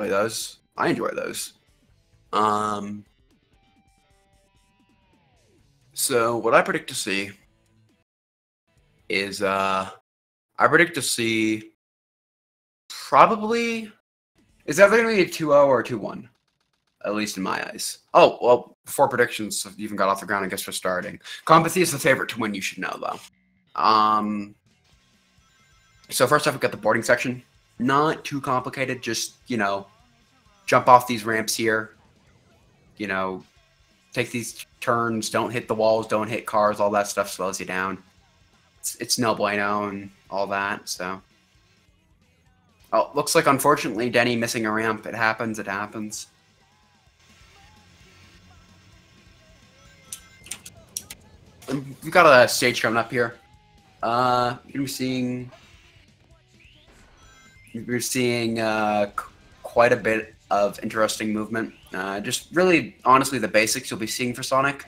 play those. I enjoy those. So what I predict to see is I predict to see probably it's either going to be a 2-0 or a 2-1, at least in my eyes. Oh, well, 4 predictions have even got off the ground, I guess, for starting. CoEmpathy is the favorite to win, you should know, though. So first off, we've got the boarding section. Not too complicated, just, you know, jump off these ramps here. You know, take these turns, don't hit the walls, don't hit cars, all that stuff slows you down. It's no bueno and all that, so. Oh, looks like, unfortunately, Denny missing a ramp. It happens, it happens. We've got a stage coming up here. You're gonna be seeing quite a bit of interesting movement. Just really, honestly, the basics you'll be seeing for Sonic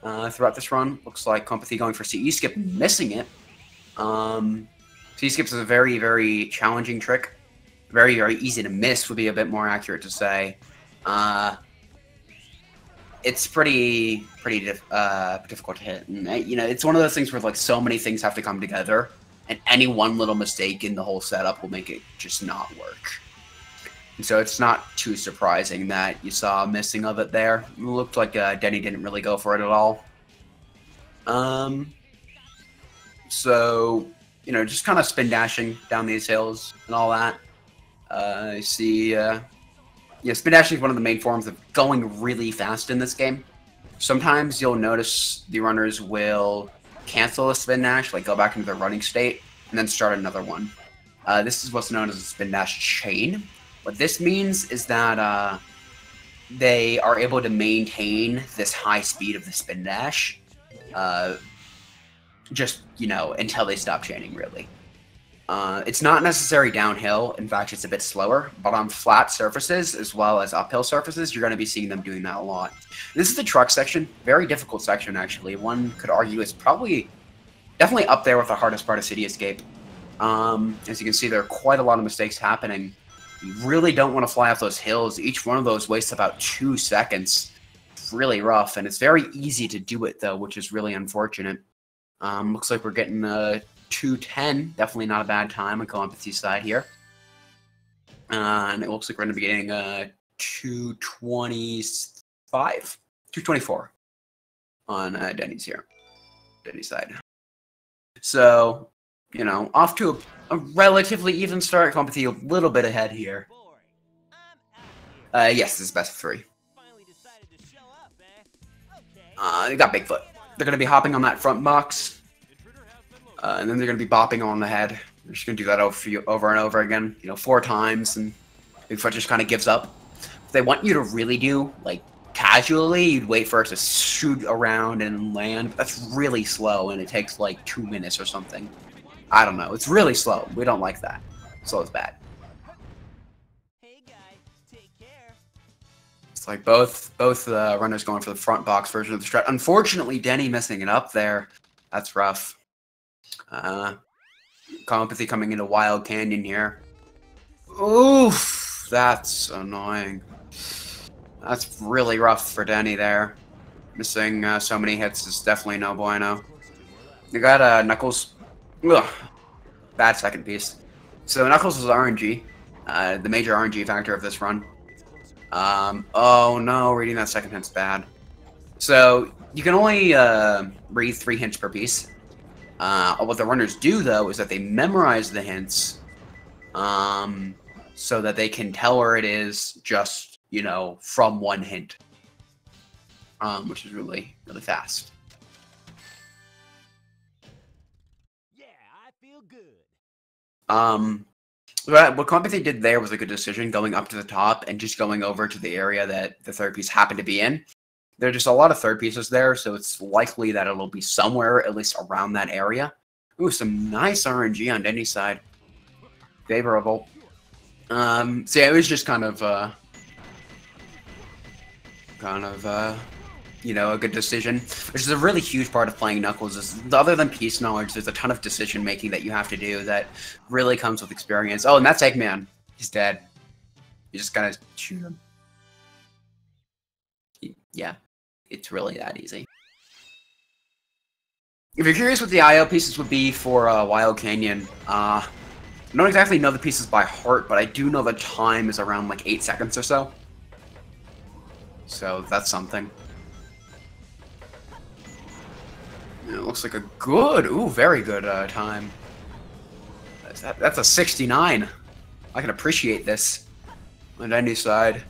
throughout this run. Looks like CoEmpathy going for CE skip, missing it. CE skips is a very, very challenging trick. Very, very easy to miss would be a bit more accurate to say. It's pretty difficult to hit. And, you know, it's one of those things where like so many things have to come together, and any one little mistake in the whole setup will make it just not work. And so it's not too surprising that you saw a missing of it there. It looked like Denny didn't really go for it at all. So, you know, just kind of spin dashing down these hills and all that. I see, yeah, spin dashing is one of the main forms of going really fast in this game. Sometimes you'll notice the runners will cancel a spin dash, like go back into their running state, and then start another one. This is what's known as a spin dash chain. What this means is that they are able to maintain this high speed of the spin dash, just, you know, until they stop chaining, really. It's not necessary downhill. In fact, it's a bit slower, but on flat surfaces as well as uphill surfaces, you're going to be seeing them doing that a lot. This is the truck section. Very difficult section, actually. One could argue it's definitely up there with the hardest part of City Escape. As you can see, there are quite a lot of mistakes happening. You really don't want to fly off those hills. Each one of those wastes about 2 seconds. It's really rough, and it's very easy to do it, though, which is really unfortunate. Looks like we're getting 2:10. Definitely not a bad time on CoEmpathy's side here. And it looks like we're going to be getting 2:24 on Denny's here. Denny's side. So, you know, off to a relatively even start. CoEmpathy a little bit ahead here. Yes, this is best of 3. They got Bigfoot. They're going to be hopping on that front box. And then they're going to be bopping on the head. They're just going to do that over and over again, you know, 4 times, and Bigfoot just kind of gives up. If they want you to really do, like, casually, you'd wait for it to shoot around and land. But that's really slow, and it takes, like, 2 minutes or something. I don't know. It's really slow. We don't like that. Slow is bad. Hey guys, take care. It's like both runners going for the front box version of the strat. Unfortunately, Denny missing it up there. That's rough. CoEmpathy coming into Wild Canyon here. Oof, that's annoying. That's really rough for Denny there. Missing so many hits is definitely no bueno. You got Knuckles. Ugh, bad second piece. So Knuckles is RNG, the major RNG factor of this run. Oh no, reading that second hint's bad. So you can only read 3 hints per piece. What the runners do, though, is that they memorize the hints so that they can tell where it is just, you know, from 1 hint, which is really, really fast. Yeah, I feel good. What CoEmpathy did there was a good decision, going up to the top and just going over to the area that the third piece happened to be in. There are just a lot of third pieces there, so it's likely that it'll be somewhere, at least around that area. Ooh, some nice RNG on Denny's side. Favorable. So yeah, it was just kind of, you know, a good decision. Which is a really huge part of playing Knuckles. Is other than piece knowledge, there's a ton of decision making that you have to do that really comes with experience. Oh, and that's Eggman. He's dead. You just gotta shoot them. Yeah, it's really that easy. If you're curious what the IO pieces would be for Wild Canyon, I don't exactly know the pieces by heart, but I do know the time is around like 8 seconds or so. So that's something. It looks like a good, very good time. That's a 69. I can appreciate this on any side.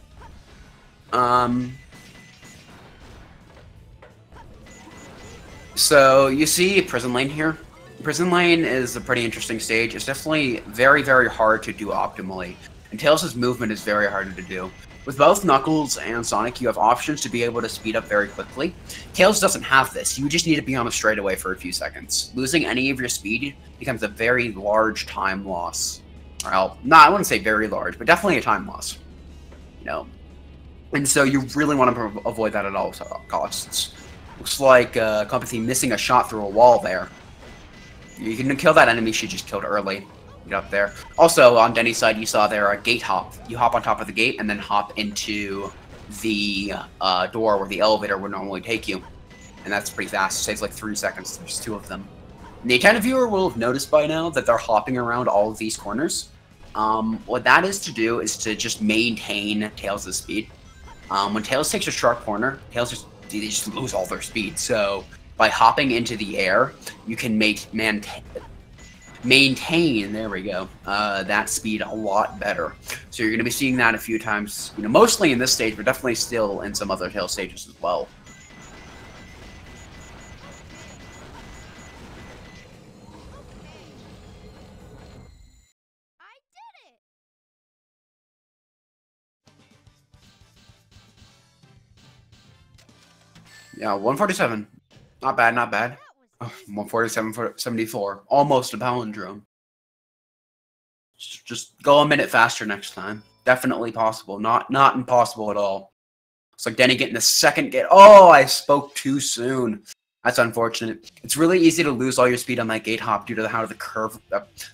So you see Prison Lane here. Prison Lane is a pretty interesting stage. It's definitely very, very hard to do optimally. And Tails' movement is very hard to do. With both Knuckles and Sonic, you have options to be able to speed up very quickly. Tails doesn't have this. You just need to be on a straightaway for a few seconds. Losing any of your speed becomes a very large time loss. Well, no, I wouldn't say very large, but definitely a time loss. You know, and so you really want to avoid that at all costs. Looks like CoEmpathy missing a shot through a wall there. You can kill that enemy she just killed early. Get up there. Also, on Denny's side, you saw there a gate hop. You hop on top of the gate and then hop into the door where the elevator would normally take you. And that's pretty fast. It saves like 3 seconds. There's 2 of them. And the attentive viewer will have noticed by now that they're hopping around all of these corners. What that is to do is to just maintain Tails' speed. When Tails takes a sharp corner, they just lose all their speed. So by hopping into the air, you can maintain, there we go, that speed a lot better. So you're going to be seeing that a few times, you know, mostly in this stage, but definitely still in some other Tails stages as well. I did it. Yeah, 147. Not bad, not bad. Oh, 147.74. Almost a palindrome. Just go a minute faster next time. Definitely possible. Not impossible at all. It's like Denny getting the second gate. Oh, I spoke too soon. That's unfortunate. It's really easy to lose all your speed on that gate hop due to how the curve,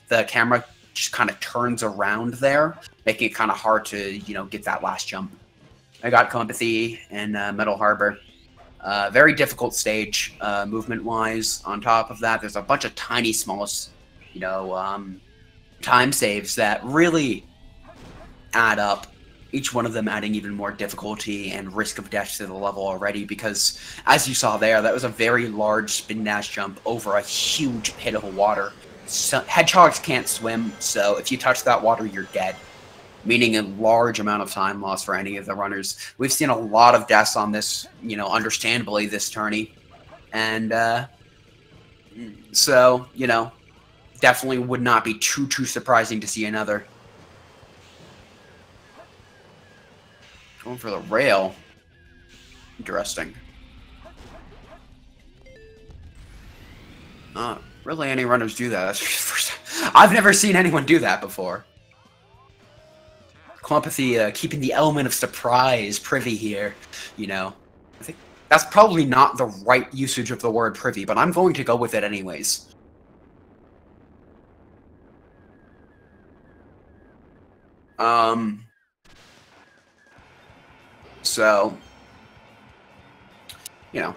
the camera just kind of turns around there, making it kind of hard to, you know, get that last jump. I got CoEmpathy and Metal Harbor. Very difficult stage, movement-wise. On top of that, there's a bunch of tiny, small, you know, time saves that really add up. Each one of them adding even more difficulty and risk of death to the level already, because, as you saw there, that was a very large spin dash jump over a huge pit of water. So, hedgehogs can't swim, so if you touch that water, you're dead. Meaning a large amount of time loss for any of the runners. We've seen a lot of deaths on this, you know, understandably, this tourney. And, so, you know, definitely would not be too surprising to see another. Going for the rail. Interesting. Not really any runners do that. That's the first time. I've never seen anyone do that before. CoEmpathy keeping the element of surprise privy here, you know. I think that's probably not the right usage of the word privy, but I'm going to go with it anyways. So, you know,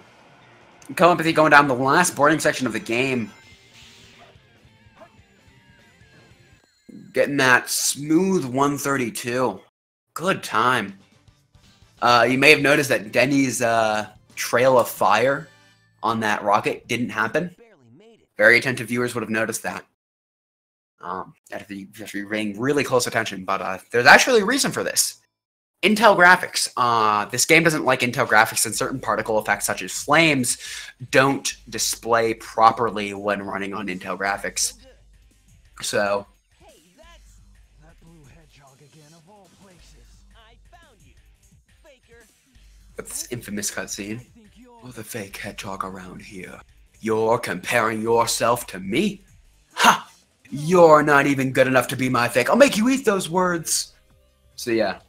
CoEmpathy going down the last boarding section of the game. Getting that smooth 132. Good time. You may have noticed that Denny's trail of fire on that rocket didn't happen. Very attentive viewers would have noticed that. You have to be paying really close attention, but there's actually a reason for this. Intel graphics. This game doesn't like Intel graphics, and certain particle effects such as flames don't display properly when running on Intel graphics. So, this infamous cutscene. Oh, the fake hedgehog around here. You're comparing yourself to me? Ha! You're not even good enough to be my fake. I'll make you eat those words. So yeah.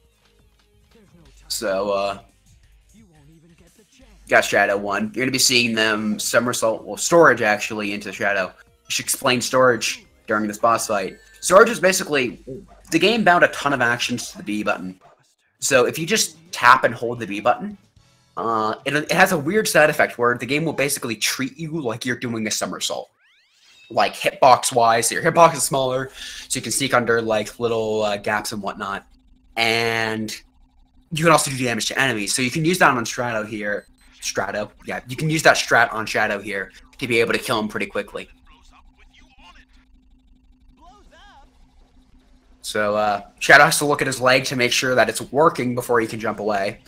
So got Shadow 1. You're gonna be seeing them somersault, well, storage actually into Shadow. You should explain storage during this boss fight. Storage is basically the game bound a ton of actions to the B button. So if you just tap and hold the B button, it has a weird side effect where the game will basically treat you like you're doing a somersault. Like hitbox-wise, so your hitbox is smaller, so you can sneak under like little gaps and whatnot. And you can also do damage to enemies. So you can use that on Strato here. Strato, yeah. You can use that strat on Shadow here to be able to kill him pretty quickly. So Shadow has to look at his leg to make sure that it's working before he can jump away.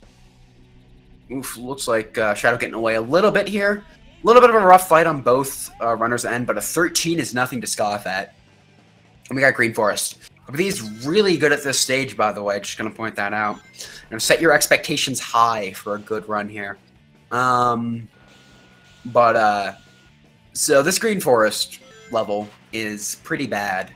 Oof, looks like Shadow getting away a little bit here. A little bit of a rough fight on both runners' end, but a 13 is nothing to scoff at. And we got Green Forest. But he's really good at this stage, by the way. Just going to point that out. And set your expectations high for a good run here. So this Green Forest level is pretty bad.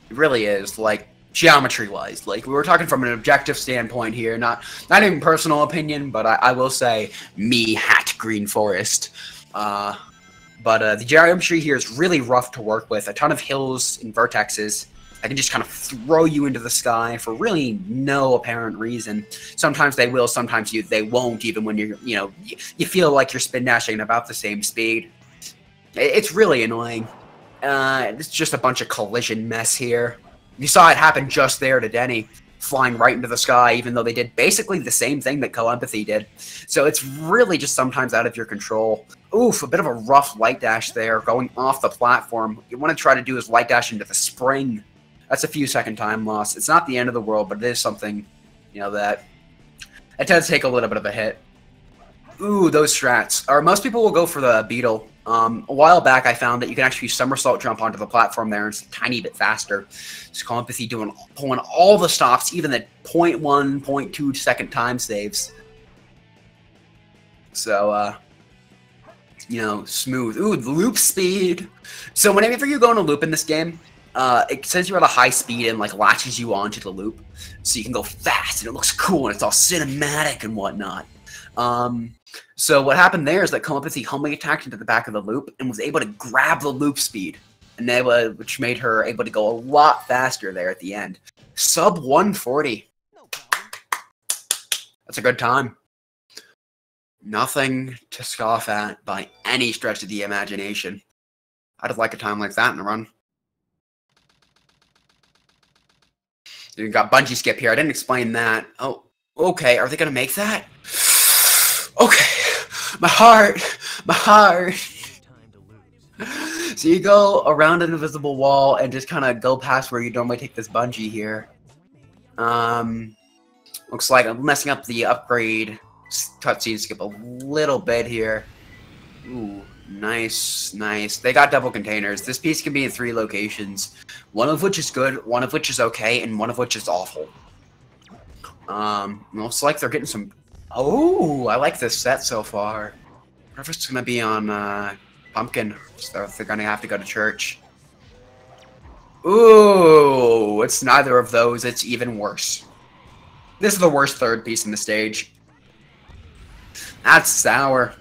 It really is, like, geometry-wise. Like, we were talking from an objective standpoint here, not even personal opinion, but I will say, me hat Green Forest. The geometry here is really rough to work with. A ton of hills and vertexes. I can just kind of throw you into the sky for really no apparent reason. Sometimes they will, sometimes they won't, even when you feel like you're spin dashing at about the same speed. It's really annoying. It's just a bunch of collision mess here. You saw it happen just there to Denny, flying right into the sky, even though they did basically the same thing that CoEmpathy did. So it's really just sometimes out of your control. Oof, a bit of a rough light dash there, going off the platform. What you want to try to do is light dash into the spring. That's a few second time loss. It's not the end of the world, but it is something, that it does take a little bit of a hit. Ooh, those strats. Most people will go for the beetle. A while back, I found that you can actually somersault jump onto the platform there, and it's a tiny bit faster. Just CoEmpathy pulling all the stops, even the 0.1, 0.2 second time saves. So, smooth. Ooh, loop speed. So whenever you go in a loop in this game, it says you're at a high speed and like latches you onto the loop, so you can go fast and it looks cool and it's all cinematic and whatnot. So what happened there is that CoEmpathy humbly attacked into the back of the loop and was able to grab the loop speed, and which made her able to go a lot faster there at the end. Sub 140. That's a good time. Nothing to scoff at by any stretch of the imagination. I'd like a time like that in a run. You got bungee skip here. I didn't explain that. Oh, okay. Are they going to make that? Okay. My heart. So you go around an invisible wall and just kind of go past where you normally take this bungee here. Looks like I'm messing up the upgrade cutscene skip a little bit here. Ooh, nice. They got double containers. This piece can be in 3 locations. One of which is good, one of which is okay, and one of which is awful. Looks like they're getting some... Oh, I like this set so far. I wonder if it's going to be on Pumpkin, so they're going to have to go to church. Ooh, it's neither of those. It's even worse. This is the worst third piece in the stage. That's sour.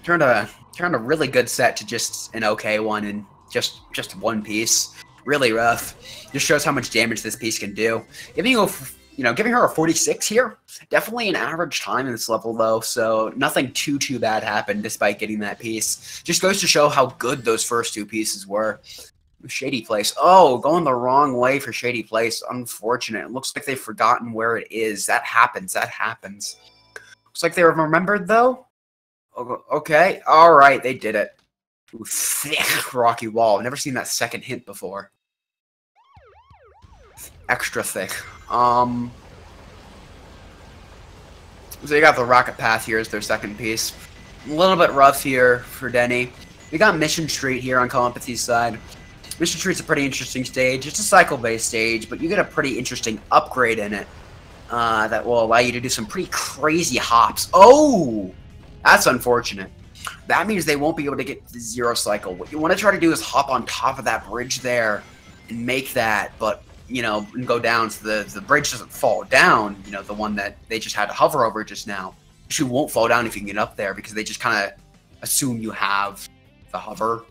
Turned a really good set to just an okay one and just one piece. Really rough. Just shows how much damage this piece can do. Giving her a 46 here. Definitely an average time in this level though, so nothing too bad happened despite getting that piece. Just goes to show how good those first 2 pieces were. Shady Place. Oh, going the wrong way for Shady Place. Unfortunate. It looks like they've forgotten where it is. That happens. Looks like they remembered though. Okay. Alright, they did it. Ooh, thick rocky wall. I've never seen that second hint before. Extra thick. So you got the rocket path here as their second piece. A little bit rough here for Denny. We got Mission Street here on CoEmpathy's side. Mission Street's a pretty interesting stage. It's a cycle-based stage, but you get a pretty interesting upgrade in it that will allow you to do some pretty crazy hops. Oh! That's unfortunate. That means they won't be able to get the 0 cycle. What you want to try to do is hop on top of that bridge there and make that, but, and go down so the bridge doesn't fall down, the one that they just had to hover over just now. She won't fall down if you can get up there because they just kind of assume you have the hover.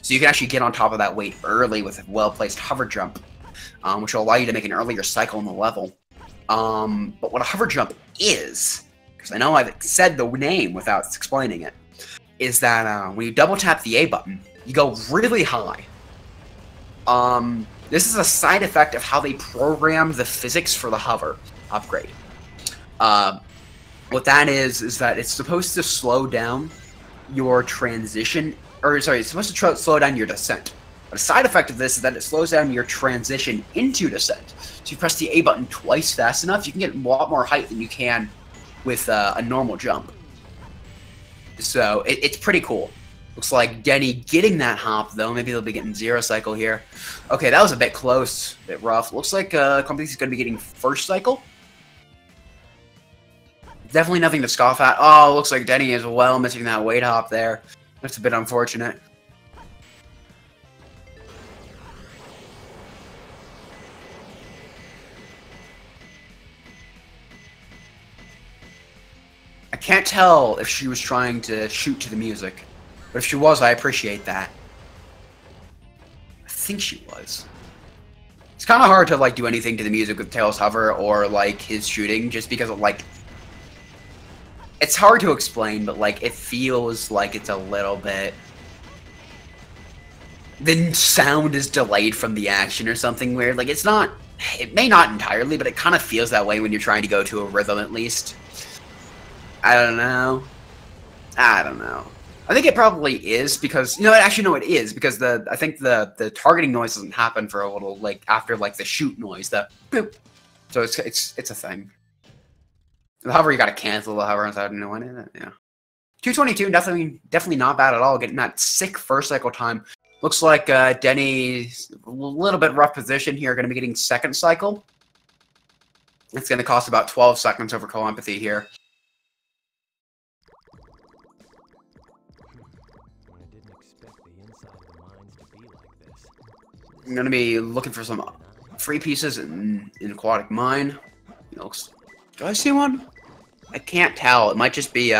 So you can actually get on top of that weight early with a well-placed hover jump. which will allow you to make an earlier cycle in the level. But what a hover jump is, because I know I've said the name without explaining it, is that when you double tap the A button, you go really high. This is a side effect of how they programmed the physics for the hover upgrade. What that is that it's supposed to slow down your transition, or sorry, it's supposed to slow down your descent. But a side effect of this is that it slows down your transition into descent. So you press the A button twice fast enough, you can get a lot more height than you can with a normal jump. So it's pretty cool. Looks like Denny getting that hop, though. Maybe they'll be getting zero cycle here. Okay, that was a bit close, a bit rough. Looks like CoEmpathy's going to be getting first cycle. Definitely nothing to scoff at. Oh, looks like Denny as well missing that weight hop there. That's a bit unfortunate. I can't tell if she was trying to shoot to the music. But if she was, I appreciate that. I think she was. It's kind of hard to, like, do anything to the music with Tails Hover or, like, his shooting, just because of, like... It's hard to explain, but, like, it feels like it's a little bit... The sound is delayed from the action or something weird. Like, it's not... It may not entirely, but it kind of feels that way when you're trying to go to a rhythm, at least. I don't know. I think it probably is because actually no, it is because I think the targeting noise doesn't happen for a little, like, after, like, the shoot noise, the boop. So it's a thing. The hover, you gotta cancel the hover inside and one in it. Yeah. 222, definitely not bad at all. Getting that sick first cycle time. Looks like Denny's a little bit rough position here. Going to be getting second cycle. It's going to cost about 12 seconds over CoEmpathy here. I'm going to be looking for some free pieces in Aquatic Mine. Do I see one? I can't tell. It might just be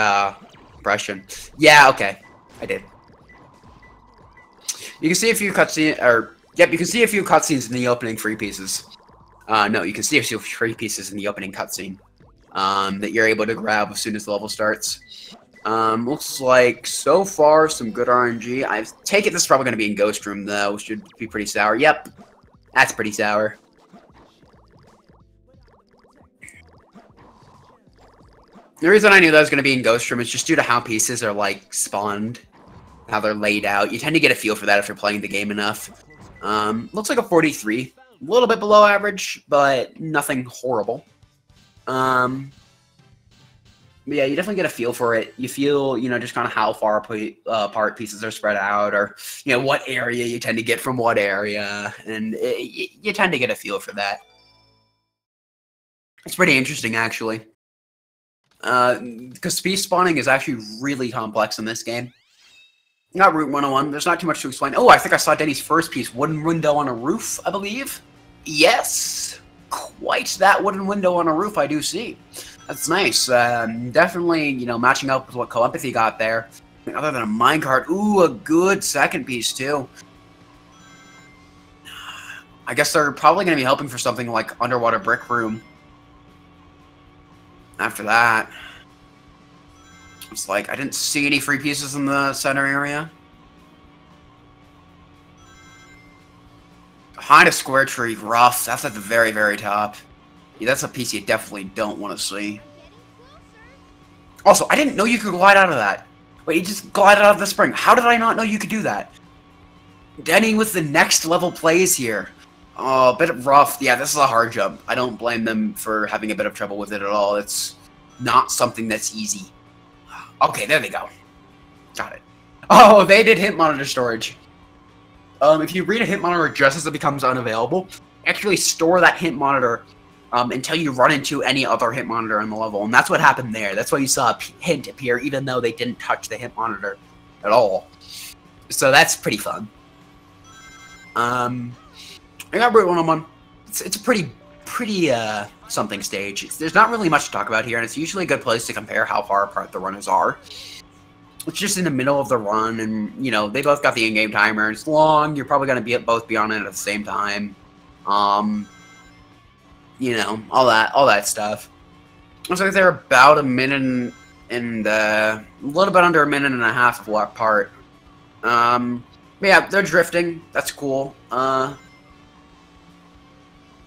impression. Yeah, okay. I did. You can see a few cutscenes, or yep, you can see a few cutscenes in the opening free pieces. No, you can see a few free pieces in the opening cutscene that you're able to grab as soon as the level starts. Looks like so far some good RNG. I take it this is probably going to be in Ghost Room though, which should be pretty sour. Yep, that's pretty sour. The reason I knew that was going to be in Ghost Room is just due to how pieces are, like, spawned, how they're laid out. You tend to get a feel for that if you're playing the game enough. Looks like a 43. A little bit below average, but nothing horrible. But yeah, you definitely get a feel for it. You feel, just kind of how far apart pieces are spread out, or, what area you tend to get from what area, and you tend to get a feel for that. It's pretty interesting, actually. Because piece spawning is actually really complex in this game. Not Route 101, there's not too much to explain. Oh, I think I saw Denny's first piece, wooden window on a roof, I believe? Yes! Quite that wooden window on a roof I do see. That's nice. Definitely, matching up with what CoEmpathy got there. Other than a minecart, ooh, a good second piece, too. I guess they're probably going to be helping for something like Underwater Brick Room. After that, it's like I didn't see any free pieces in the center area. Behind a square tree, rough. That's at the very, very top. Yeah, that's a piece you definitely don't want to see. Also, I didn't know you could glide out of that. Wait, you just glided out of the spring. How did I not know you could do that? Denny with the next level plays here. Oh, a bit rough. Yeah, this is a hard jump. I don't blame them for having a bit of trouble with it at all. It's not something that's easy. Okay, there they go. Got it. Oh, they did hit monitor storage. If you read a hit monitor just as it becomes unavailable, actually store that hit monitor until you run into any other hit monitor on the level. And that's what happened there. That's why you saw a hint appear, even though they didn't touch the hit monitor at all. So that's pretty fun. I got Route 101. It's a pretty something stage. There's not really much to talk about here, and it's usually a good place to compare how far apart the runners are. It's just in the middle of the run, and, they both got the in-game timer. It's long. You're probably going to both be on it at the same time. You know, all that stuff. Looks like they're about a minute and a little bit under a minute and a half of walk part. Yeah, they're drifting. That's cool.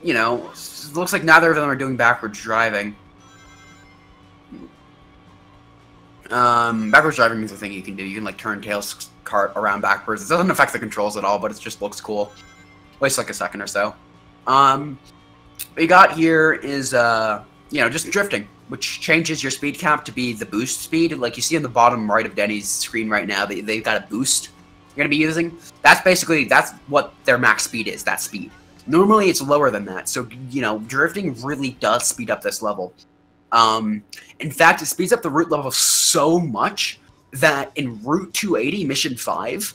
You know, it looks like neither of them are doing backwards driving. Backwards driving is a thing you can do. You can like turn tails cart around backwards. It doesn't affect the controls at all, but it just looks cool. Wastes like a second or so. What you got here is you know, just drifting, which changes your speed cap to be the boost speed. Like you see on the bottom right of Denny's screen right now, they've got a boost you're gonna be using. That's what their max speed is. That speed. Normally it's lower than that, so you know, drifting really does speed up this level. In fact, it speeds up the route level so much that in Route 280 Mission 5,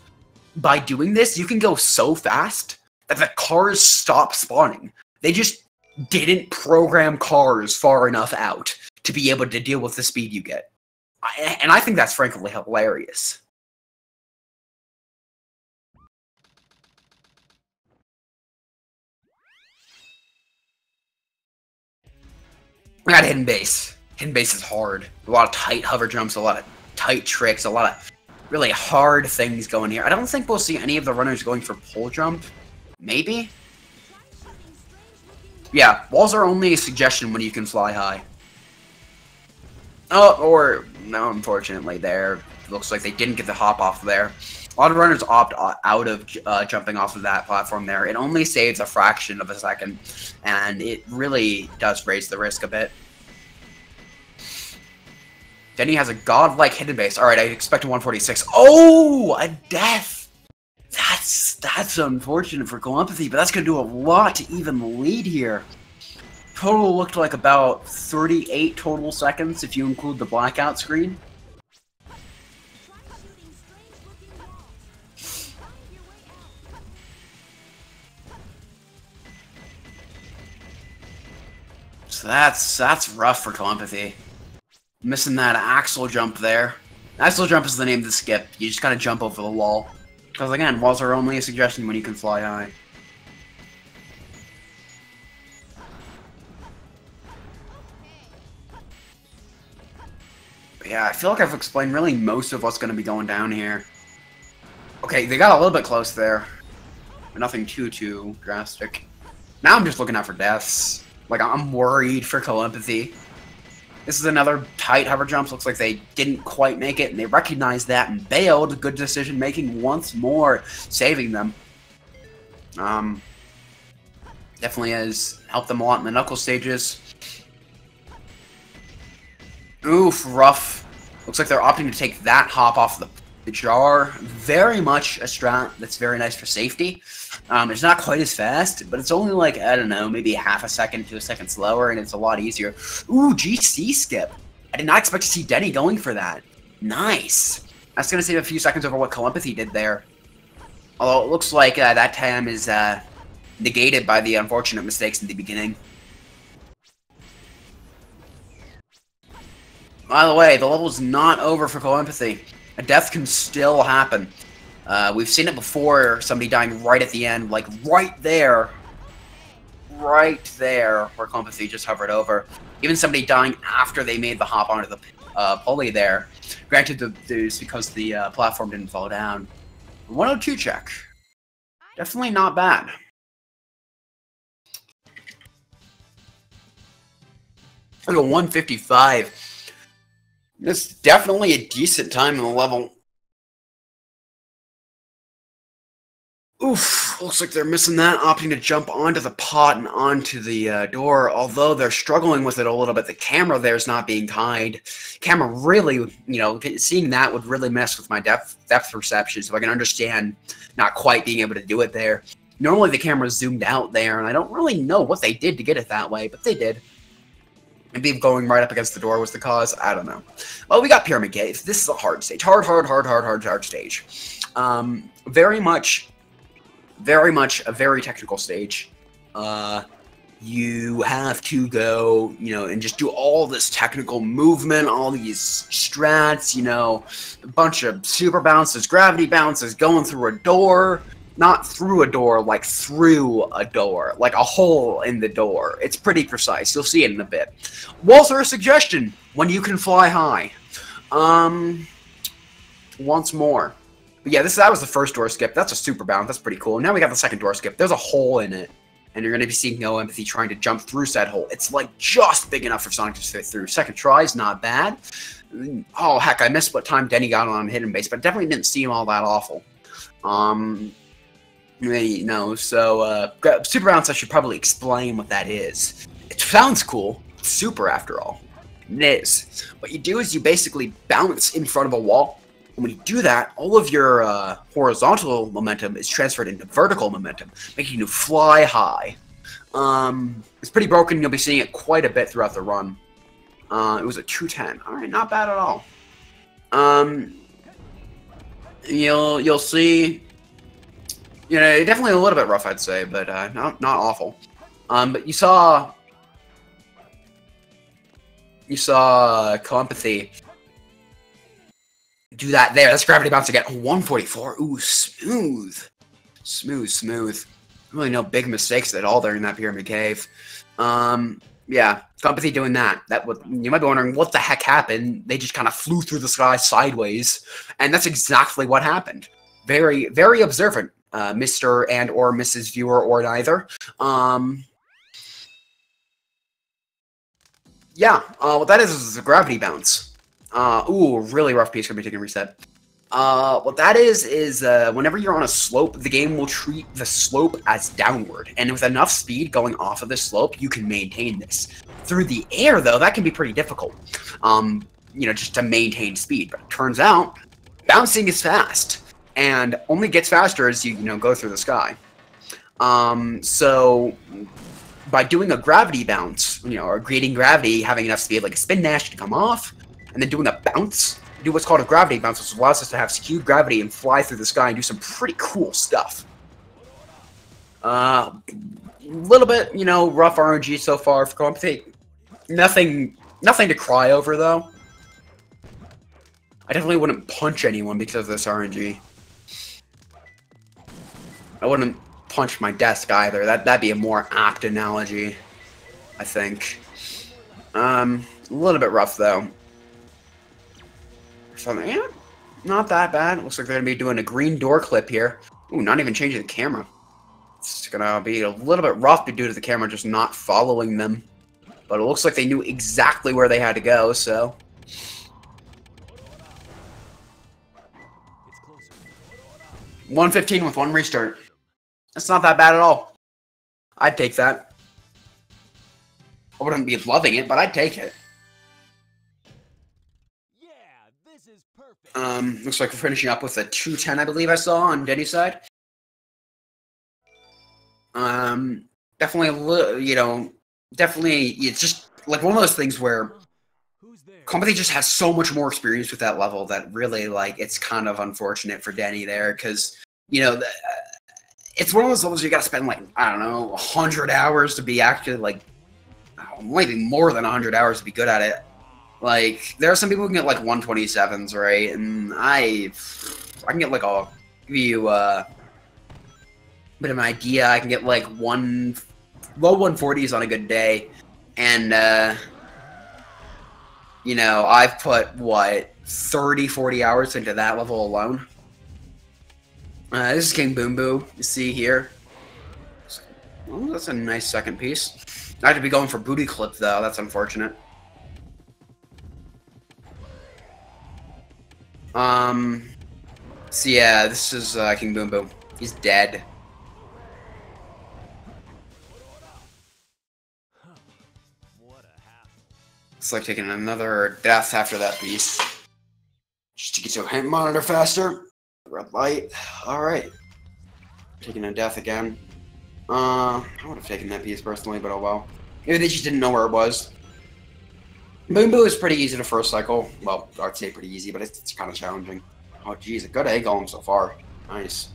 by doing this, you can go so fast that the cars stop spawning. They just didn't program cars far enough out to be able to deal with the speed you get. And I think that's frankly hilarious. I got hidden base. Hidden base is hard. A lot of tight hover jumps, a lot of tight tricks, a lot of really hard things going here. I don't think we'll see any of the runners going for pole jump. Maybe? Yeah, walls are only a suggestion when you can fly high. Oh, or no, unfortunately, there. Looks like they didn't get the hop off there. A lot of runners opt out of jumping off of that platform there. It only saves a fraction of a second, and it really does raise the risk a bit. Denny has a godlike hidden base. Alright, I expect a 146. Oh, a death! That's unfortunate for CoEmpathy, but that's going to do a lot to even the lead here. Total looked like about 38 total seconds if you include the blackout screen. So that's rough for CoEmpathy. Missing that axle jump there. Axle jump is the name of the skip. You just kind of jump over the wall. Because again, walls are only a suggestion when you can fly high. But yeah, I feel like I've explained really most of what's going to be going down here. Okay, they got a little bit close there. But nothing too drastic. Now I'm just looking out for deaths. Like, I'm worried for CoEmpathy. This is another tight hover jump. Looks like they didn't quite make it, and they recognized that and bailed. Good decision making once more, saving them. Definitely has helped them a lot in the knuckle stages. Oof, rough. Looks like they're opting to take that hop off the jar. Very much a strat that's very nice for safety. It's not quite as fast, but it's only like, I don't know, maybe half a second to a second slower, and it's a lot easier. Ooh, GC skip. I did not expect to see Denny going for that. Nice. That's going to save a few seconds over what CoEmpathy did there. Although it looks like that time is negated by the unfortunate mistakes in the beginning. By the way, the level's not over for CoEmpathy. A death can still happen. We've seen it before, somebody dying right at the end, like right there, where CoEmpathy just hovered over. Even somebody dying after they made the hop onto the pulley there. Granted, it's because the platform didn't fall down. 102 check. Definitely not bad. Like a 155. That's definitely a decent time in the level. Oof, looks like they're missing that, opting to jump onto the pot and onto the door, although they're struggling with it a little bit. The camera there's not being tied. Camera really, you know, seeing that would really mess with my depth perception, so I can understand not quite being able to do it there. Normally the camera's zoomed out there, and I don't really know what they did to get it that way, but they did. Maybe going right up against the door was the cause, I don't know. Well, we got Pyramid Cave. This is a hard stage. Hard stage. Very much a very technical stage. You have to go, you know, and just do all this technical movement, all these strats, you know, a bunch of super bounces, gravity bounces, going through a door, not through a door, like through a door, like a hole in the door. It's pretty precise. You'll see it in a bit. Walls are a suggestion when you can fly high. Once more. But yeah, that was the first door skip. That's a super bounce. That's pretty cool. Now we got the second door skip. There's a hole in it. And you're going to be seeing CoEmpathy trying to jump through said hole. It's like just big enough for Sonic to fit through. Second try is not bad. Oh, heck, I missed what time Denny got on hidden base, but it definitely didn't seem all that awful. You know, so, super bounce, I should probably explain what that is. It sounds cool. It's super, after all. It is. What you do is you basically bounce in front of a wall. And when you do that, all of your horizontal momentum is transferred into vertical momentum, making you fly high. It's pretty broken. You'll be seeing it quite a bit throughout the run. It was a 210. All right, not bad at all. You'll see. You know, definitely a little bit rough, I'd say, but not awful. But you saw CoEmpathy do that there. That's gravity bounce again. 144. Ooh, smooth. Smooth. Really no big mistakes at all there in that pyramid cave. Yeah, CoEmpathy doing that. You might be wondering what the heck happened. They just kind of flew through the sky sideways, and that's exactly what happened. Very, very observant, Mr. and or Mrs. Viewer or neither. Yeah, what that is a gravity bounce. Ooh, really rough piece gonna be taking a reset. What that is whenever you're on a slope, the game will treat the slope as downward, and with enough speed going off of this slope, you can maintain this. Through the air, though, that can be pretty difficult, you know, just to maintain speed. But it turns out, bouncing is fast, and only gets faster as you go through the sky. So by doing a gravity bounce, or creating gravity, having enough speed, like a spin dash to come off, and then doing a bounce, do what's called a gravity bounce, which allows us to have skewed gravity and fly through the sky and do some pretty cool stuff. Little bit, rough RNG so far for CoEmpathy. Nothing to cry over, though. I definitely wouldn't punch anyone because of this RNG. I wouldn't punch my desk either. That'd be a more apt analogy, I think. A little bit rough, though. Something, yeah, not that bad. Looks like they're gonna be doing a green door clip here. Ooh, not even changing the camera. It's gonna be a little bit rough due to the camera just not following them. But it looks like they knew exactly where they had to go, so. 115 with one restart. That's not that bad at all. I'd take that. I wouldn't be loving it, but I'd take it. Looks like we're finishing up with a 210, I believe I saw on Denny's side. Definitely, definitely, it's just like one of those things where CoEmpathy just has so much more experience with that level that really, it's kind of unfortunate for Denny there, because, it's one of those levels you gotta spend, I don't know, 100 hours to be actually, maybe more than 100 hours to be good at it. There are some people who can get, 127s, right? And I can get, I'll give you a bit of an idea. I can get, low 140s on a good day. And, I've put, 30, 40 hours into that level alone. This is King Boom Boo, you see here. Oh, that's a nice second piece. I have to be going for booty clip, though. That's unfortunate. So yeah, this is, King Boom Boom. He's dead. It's like taking another death after that piece. Just to get to a hint monitor faster. Red light. Alright. Taking a death again. I would have taken that piece personally, but oh well. Maybe they just didn't know where it was. Boom Boo is pretty easy to first cycle. Well, I'd say pretty easy, but it's kind of challenging. Oh, geez, a good egg golem so far. Nice.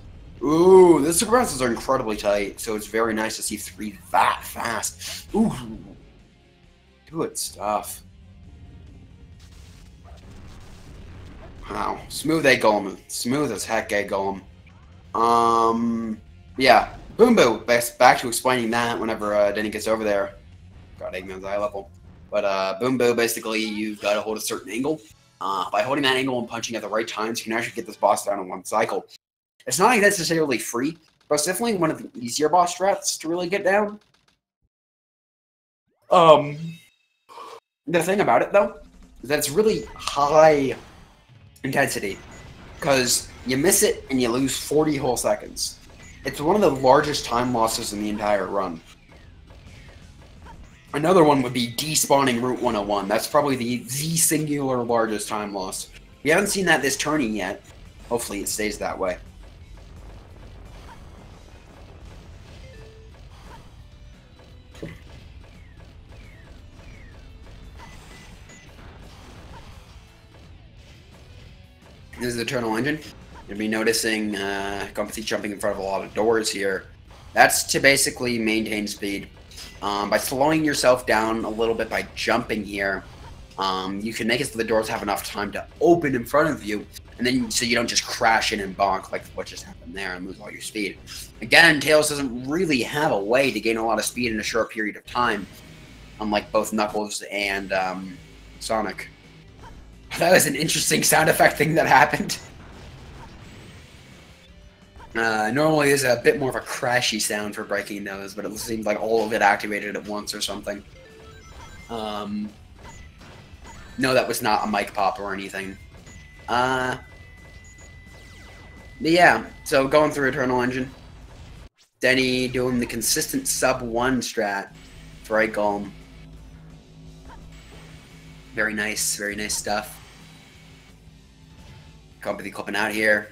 Ooh, the super bounces are incredibly tight, so it's very nice to see 3 that fast. Ooh. Good stuff. Wow. Smooth egg golem. Smooth as heck egg golem. Yeah, Boom Boo. Back to explaining that whenever Denny gets over there. God, Eggman's eye level. But Boom Boo, basically, you've got to hold a certain angle. By holding that angle and punching at the right times, you can actually get this boss down in one cycle. It's not necessarily free, but it's definitely one of the easier boss strats to really get down. The thing about it, though, is that it's really high intensity, because you miss it and you lose 40 whole seconds. It's one of the largest time losses in the entire run. Another one would be despawning Route 101. That's probably the singular largest time loss. We haven't seen that this turning yet. Hopefully it stays that way. This is the Eternal Engine. You'll be noticing CoEmpathy jumping in front of a lot of doors here. That's to basically maintain speed. By slowing yourself down a little bit by jumping here, you can make it so the doors have enough time to open in front of you, and then so you don't just crash in and bonk like what just happened there and lose all your speed. Again, Tails doesn't really have a way to gain a lot of speed in a short period of time, unlike both Knuckles and Sonic. That was an interesting sound effect thing that happened. Normally there's a bit more of a crashy sound for breaking those, but it seemed like all of it activated at once or something. No, that was not a mic pop or anything. But yeah, so going through Eternal Engine. Denny doing the consistent sub-1 strat for Right Golem. Very nice stuff. CoEmpathy clipping out here.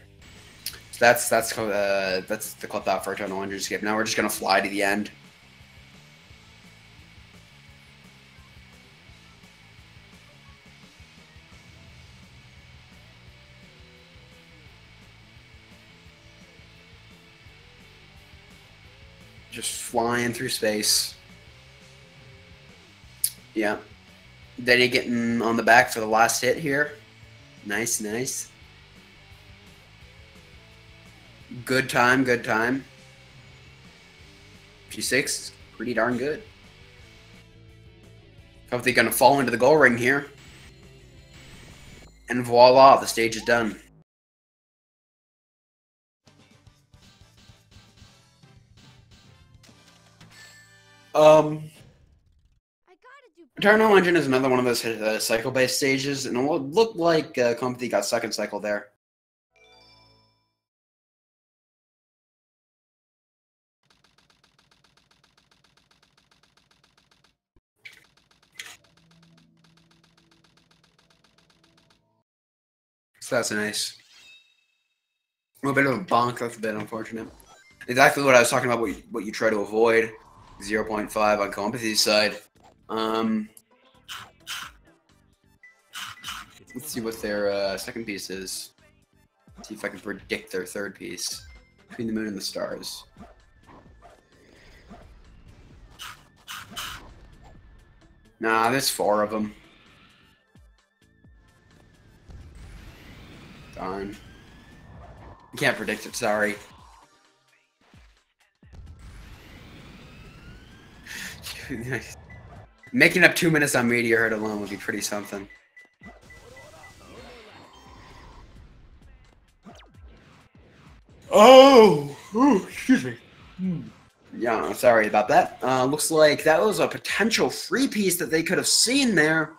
So that's the clip out for Eternal Engine skip. Now we're just gonna fly to the end. Just flying through space. Yeah. Denny getting on the back for the last hit here. Nice, nice. Good time, good time. G6, pretty darn good. Hopefully gonna fall into the goal ring here. And voila, the stage is done. Eternal Engine is another one of those cycle-based stages, and it looked like CoEmpathy got second cycle there. So that's nice. A little bit of a bonk, that's a bit unfortunate. Exactly what I was talking about, what you try to avoid. 0.5 on CoEmpathy's side. Let's see what their second piece is. See if I can predict their third piece. Between the Moon and the Stars. Nah, there's 4 of them. Darn. Can't predict it, sorry. Making up 2 minutes on Meteor Herd alone would be pretty something. Oh! Ooh, excuse me. Yeah, sorry about that. Looks like that was a potential free piece that they could have seen there.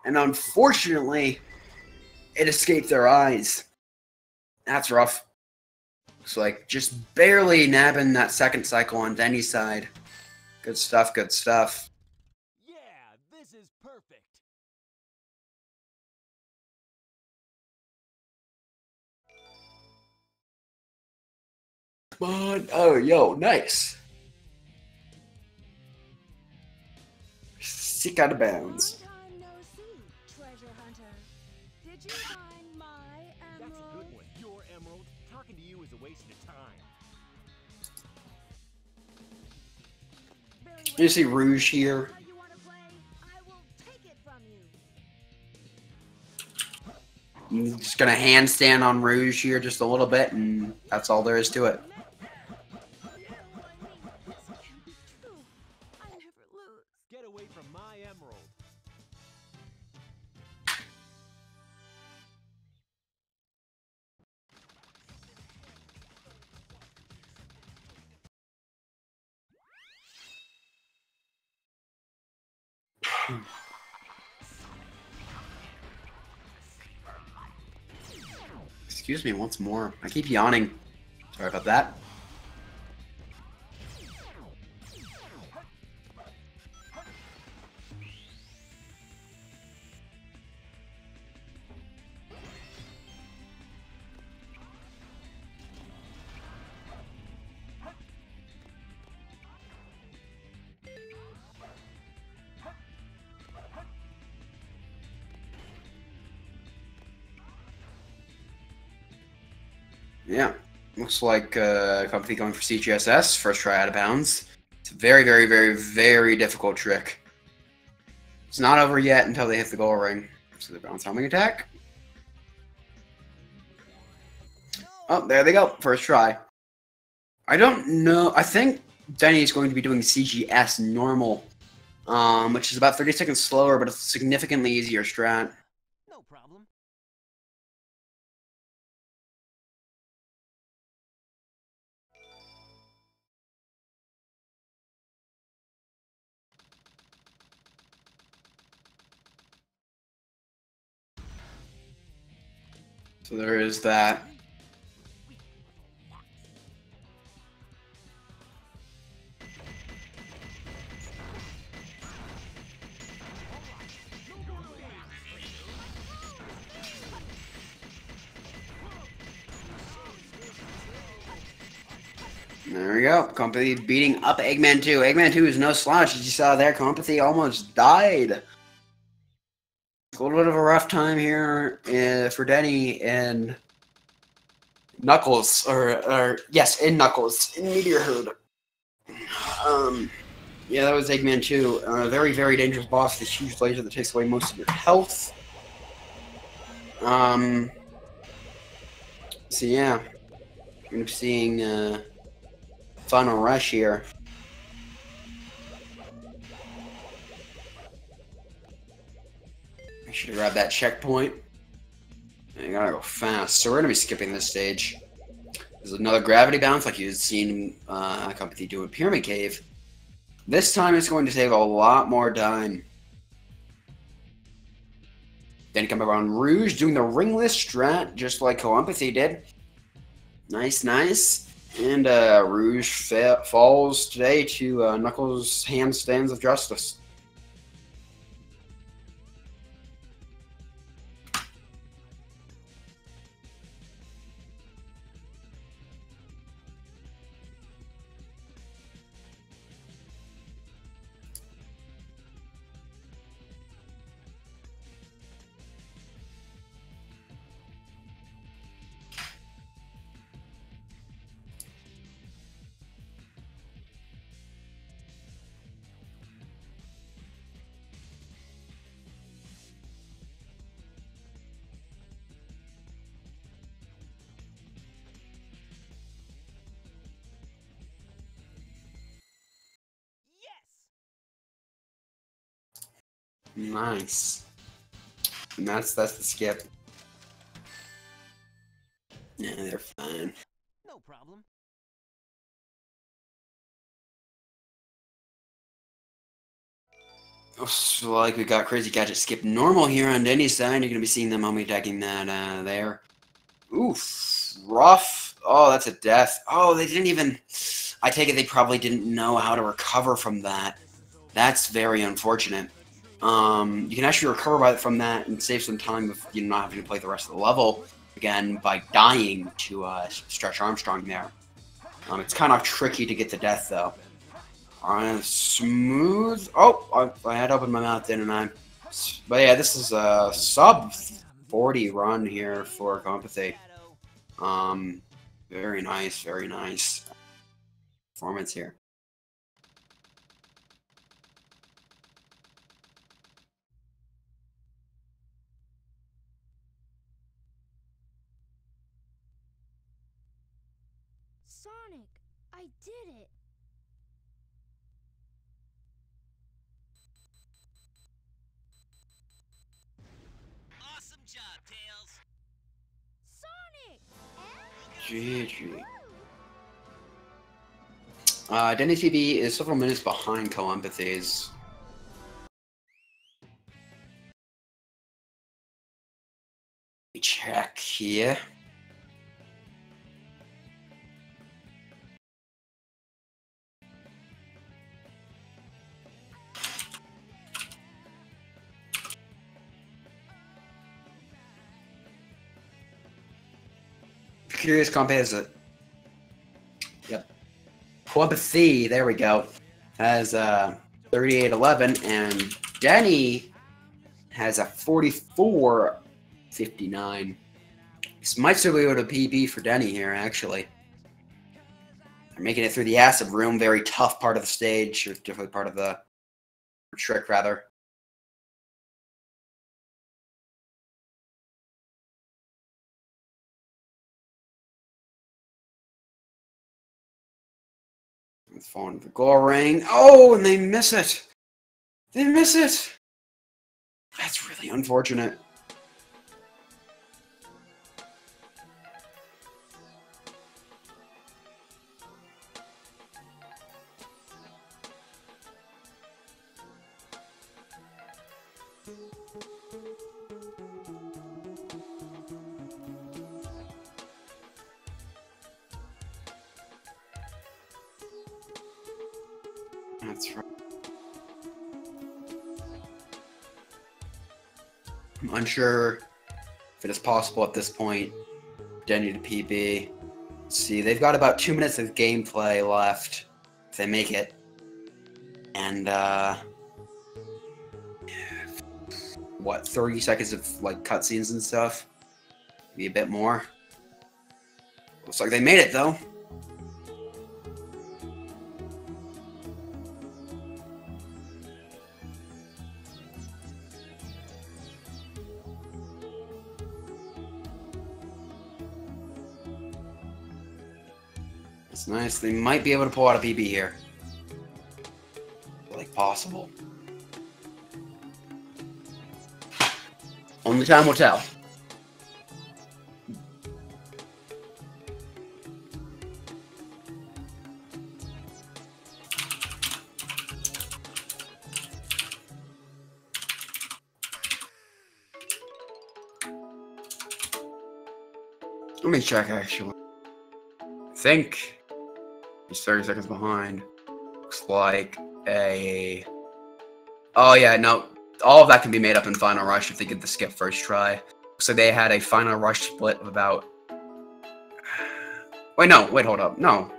And unfortunately, it escaped their eyes. That's rough. Looks like just barely nabbing that second cycle on Denny's side. Good stuff, good stuff. Yeah, this is perfect. Come on. Oh, yo, nice. Sick out of bounds. Long time no see, treasure hunter. Did you find my That's a emerald? good one. Your emerald. Talking to you is a waste of time. Very You see Rouge here. How you want to play? I will take it from I'm just gonna handstand on Rouge here just a little bit, and that's all there is to it. This can't be true. I never lose. Get away from my emerald. Excuse me once more. I keep yawning. Sorry about that. Yeah, looks like CoEmpathy going for CGSS, first try out of bounds. It's a very, very, very, very difficult trick. It's not over yet until they hit the goal ring. So the bounce homing attack. Oh, there they go, first try. I don't know, I think Denny is going to be doing CGS normal, which is about 30 seconds slower, but it's a significantly easier strat. No problem. So there is that. There we go. CoEmpathy beating up Eggman 2. Eggman 2 is no slouch. As you saw there, CoEmpathy almost died. A little bit of a rough time here for Denny and Knuckles. Yes, in Knuckles. In Meteor Herd. Yeah, that was Eggman 2. Very, very dangerous boss. This huge laser that takes away most of your health. So yeah. We're going to be seeing Final Rush here. I should have grabbed that checkpoint. I gotta go fast. So we're gonna be skipping this stage. There's another gravity bounce like you've seen CoEmpathy do in Pyramid Cave. This time it's going to save a lot more time. Then come around Rouge doing the ringless strat just like CoEmpathy did. Nice, nice. And Rouge falls today to Knuckles' handstands of justice. Nice. And that's the skip. Yeah, they're fine. No problem. So like we got Crazy Gadget skip normal here on Denny's side. You're gonna be seeing them only attacking that there. Oof, rough. Oh, that's a death. Oh, they didn't even. I take it they probably didn't know how to recover from that. That's very unfortunate. You can actually recover from that and save some time with you not having to play the rest of the level again by dying to Stretch Armstrong there. It's kind of tricky to get the death though. Smooth. Oh, I had to open my mouth, didn't I? But yeah, this is a sub 40 run here for CoEmpathy. Very nice performance here. Sonic, I did it. Awesome job, Tails. Sonic! GG. Denny TV is several minutes behind CoEmpathy's. Let me check here. Curious comp is it? Yep. CoEmpathy, there we go. Has 3811, and Denny has a 4459. This might still be able to PB for Denny here, actually. They're making it through the acid room, very tough part of the stage, or definitely part of the trick, rather. Falling to the goal ring. Oh, and they miss it. They miss it. That's really unfortunate. That's right. I'm unsure if it is possible at this point. Denny to PB. Let's see, they've got about 2 minutes of gameplay left if they make it. And, what, 30 seconds of, like, cutscenes and stuff? Maybe a bit more. Looks like they made it, though. That's nice. They might be able to pull out a PB here. Like, possible. Only time will tell. Let me check, actually. I think he's 30 seconds behind. Looks like a... Oh, yeah, no. All of that can be made up in Final Rush if they get the skip first try. So they had a Final Rush split of about... Wait, no. Wait, hold up. No.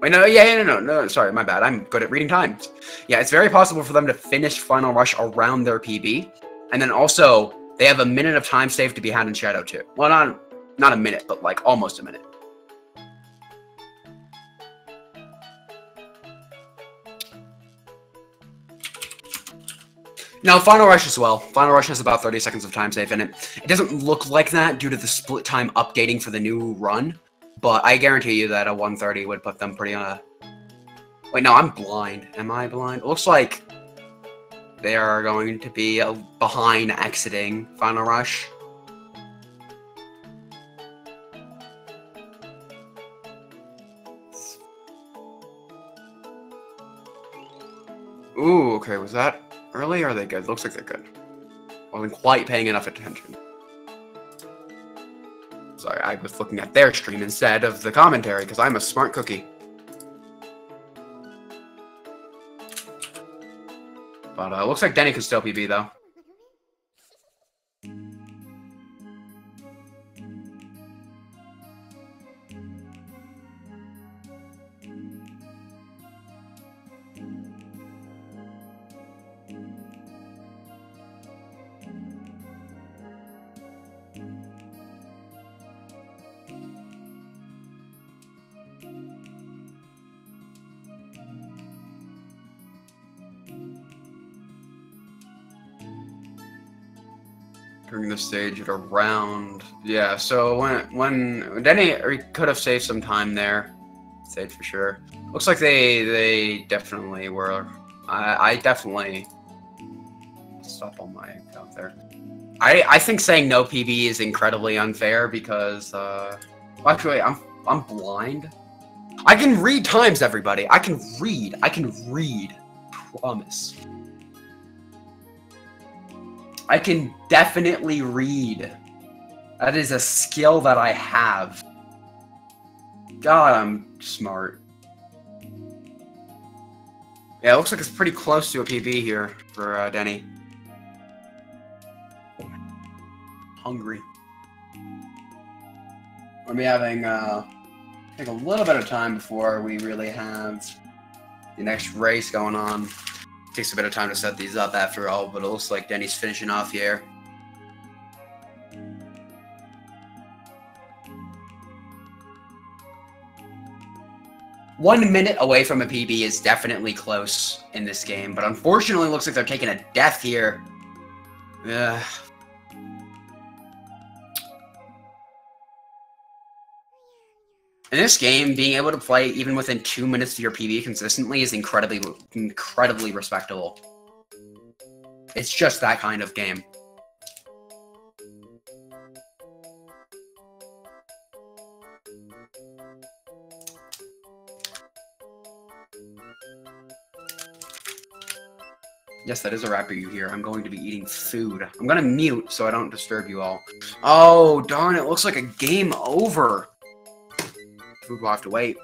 Wait, no. Yeah, no. Sorry, my bad. I'm good at reading times. Yeah, it's very possible for them to finish Final Rush around their PB. And then also, they have a minute of time saved to be had in Shadow 2. Well, not a minute, but like almost a minute. No, Final Rush as well. Final Rush has about 30 seconds of time save in it. It doesn't look like that due to the split time updating for the new run, but I guarantee you that a 130 would put them pretty on a... Wait, no, I'm blind. Am I blind? It looks like they are going to be behind exiting Final Rush. Ooh, okay, was that early or are they good? Looks like they're good. Wasn't quite paying enough attention. Sorry, I was looking at their stream instead of the commentary because I'm a smart cookie. But looks like Denny can still PB though. Turning the stage at around. Yeah, so when Denny could have saved some time there. Saved for sure. Looks like they definitely were. I definitely stop on my account there. I think saying no PB is incredibly unfair because actually I'm blind. I can read times, everybody. I can read. Promise. I can definitely read. That is a skill that I have. God, I'm smart. Yeah, it looks like it's pretty close to a PB here for Denny. Hungry. We'll be having take a little bit of time before we really have the next race going on. Takes a bit of time to set these up after all, but it looks like Denny's finishing off here. One minute away from a PB is definitely close in this game, but unfortunately it looks like they're taking a death here. Yeah. In this game, being able to play even within 2 minutes of your PB consistently is incredibly respectable. It's just that kind of game. Yes, that is a rapper you hear. I'm going to be eating food. I'm gonna mute so I don't disturb you all. Oh, darn, it looks like a game over. Food will have to wait.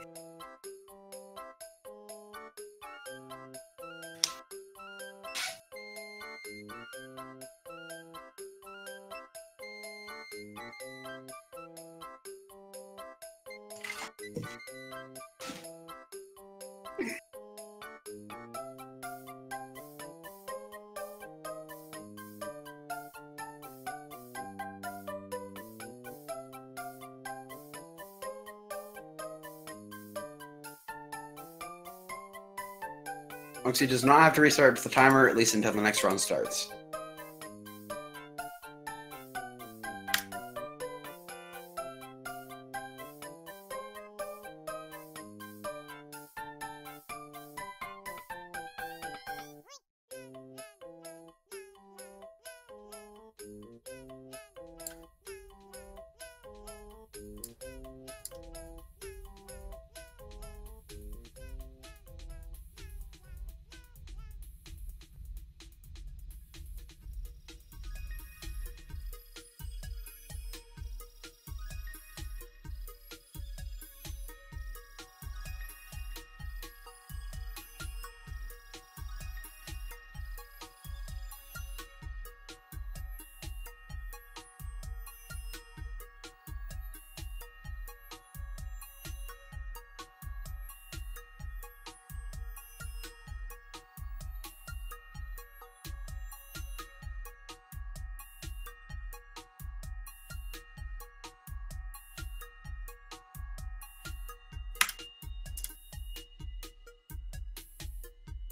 Oxy does not have to restart the timer, at least until the next run starts.